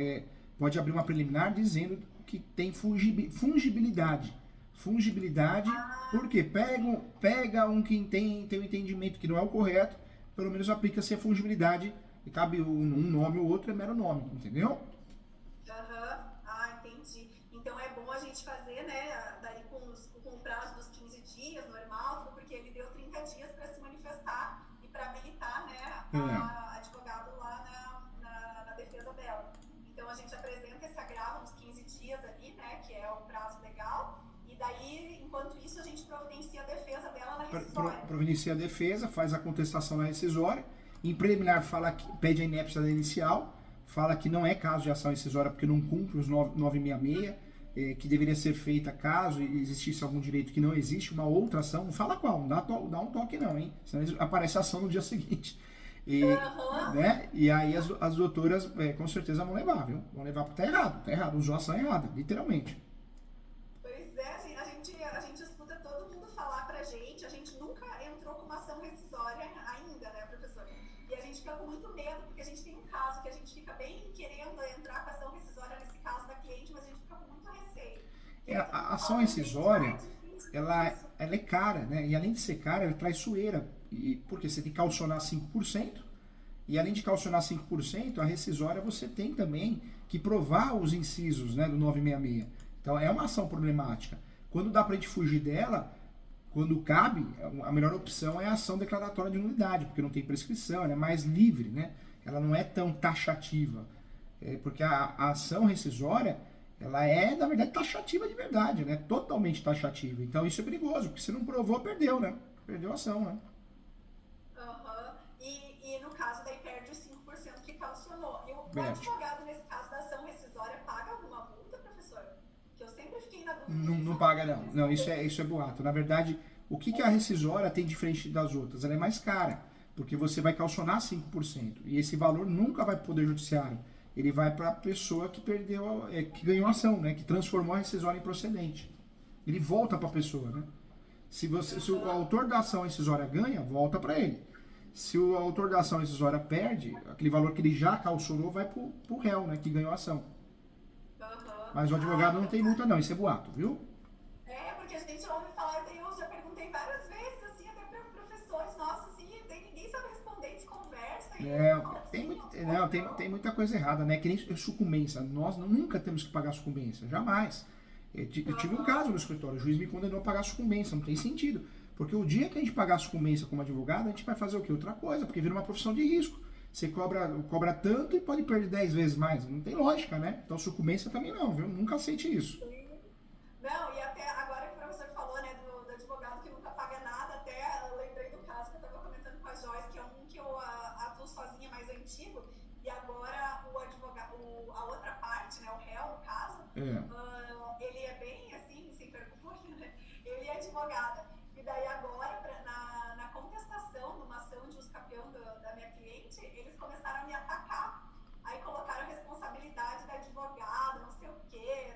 pode abrir uma preliminar dizendo que tem fungibilidade. Fungibilidade, porque pega um que tem um entendimento que não é o correto, pelo menos aplica-se a fungibilidade, e cabe um nome ou outro, é mero nome, entendeu? Entendi. Então é bom a gente fazer, né, daí com o prazo dos 15 dias, normal, porque ele deu 30 dias para se manifestar e para habilitar, né, a advogado lá na defesa dela. Então a gente apresenta esse agravo nos 15 dias ali, né, que é o prazo legal, e daí, enquanto isso, a gente providencia a defesa dela na rescisória. Providencia a defesa, faz a contestação na rescisória, em preliminar pede a inépcia da inicial, fala que não é caso de ação rescisória porque não cumpre os 966, que deveria ser feita caso existisse algum direito que não existe, uma outra ação, não fala qual, não dá um toque não, hein? Senão aparece a ação no dia seguinte. Né? E aí as doutoras com certeza vão levar, viu? Vão levar porque tá errado, usou a ação errada, literalmente. Pois é, a gente escuta todo mundo falar pra gente, a gente nunca entrou com uma ação rescisória ainda, né, professor? E a gente fica com muito medo, porque a gente tem um caso que a gente fica bem querendo entrar com a ação rescisória nesse caso da cliente, mas a gente fica com muito receio. A ação rescisória, ela é cara, né? E além de ser cara, ela é traiçoeira. Porque você tem que calcionar 5%, e além de calcionar 5%, a rescisória você tem também que provar os incisos, né, do 966. Então é uma ação problemática. Quando dá pra gente fugir dela, quando cabe, a melhor opção é a ação declaratória de nulidade, porque não tem prescrição, ela é mais livre, né? Ela não é tão taxativa. Porque a ação rescisória, ela é, na verdade, taxativa de verdade, né? Totalmente taxativa. Então isso é perigoso, porque se não provou, perdeu, né? Perdeu a ação, né? E no caso, daí perde os 5% que calcionou. E o advogado, nesse caso da ação rescisória, paga alguma multa, professor? Que eu sempre fiquei na dúvida. Não paga, não. Não, isso é boato. Na verdade, o que a rescisória tem diferente das outras? Ela é mais cara, porque você vai calcionar 5%. E esse valor nunca vai para o Poder Judiciário. Ele vai para a pessoa que perdeu, que ganhou a ação, né? Que transformou a rescisória em procedente. Ele volta para a pessoa, né? Se o autor da ação rescisória ganha, volta para ele. Se o autor da ação rescisória perde, aquele valor que ele já calcionou vai para o réu, né? Que ganhou a ação. Mas o advogado não tem multa, não. Isso é boato, viu? Porque a gente ouve falar, eu já perguntei várias vezes, assim, até para professores nossos, assim, ninguém sabe responder, desconversa. Tem muita coisa errada, né? Que nem sucumbência. Nós nunca temos que pagar sucumbência, jamais. Eu tive um caso no escritório, o juiz me condenou a pagar sucumbência, não tem sentido. Porque o dia que a gente pagar sucumbência como advogado, a gente vai fazer o quê? Outra coisa, porque vira uma profissão de risco. Você cobra tanto e pode perder 10 vezes mais. Não tem lógica, né? Então sucumbência também não, viu? Nunca aceite isso. Não, e até agora que o professor falou, né, do advogado que nunca paga nada, até eu lembrei do caso que eu estava comentando com a Joyce, que é um que eu atuo sozinha, mais antigo, e agora o advogado, a outra parte, né, o réu, no caso, ele é bem assim, sem vergonha, né? Ele é advogada. E daí agora, na contestação, numa ação de usucapião da minha cliente, eles começaram a me atacar. Aí colocaram a responsabilidade da advogada, não sei o quê.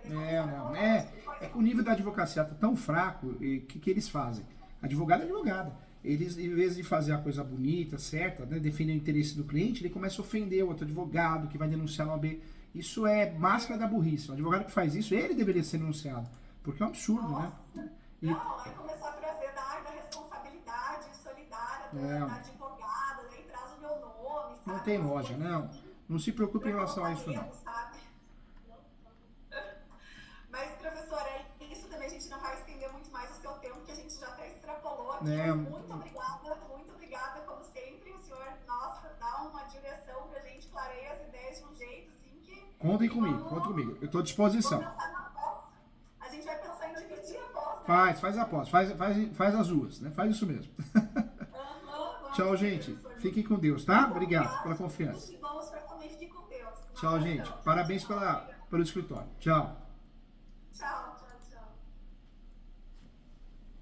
É que o nível da advocacia está tão fraco, que eles fazem? Advogado é advogada. Eles, em vez de fazer a coisa bonita, certa, né, defender o interesse do cliente, ele começa a ofender o outro advogado que vai denunciar no AB. Isso é máscara da burrice. O advogado que faz isso, ele deveria ser denunciado. Porque é um absurdo, né? Aí começou a trazer da responsabilidade solidária da advogada, daí traz o meu nome, sabe? Não tem loja, não. Não se preocupe em relação a isso, não. Mas, né? Muito obrigada, como sempre. O senhor, nossa, dá uma direção pra gente, clareia as ideias de um jeito assim que. Contem comigo. Eu estou à disposição. A gente vai pensar em dividir a aposta. Faz a aposta, faz as duas, né? Faz isso mesmo. Tchau, gente. Fiquem com Deus, tá? Obrigado pela confiança. Tchau, gente. Parabéns pelo escritório. Tchau. Tchau.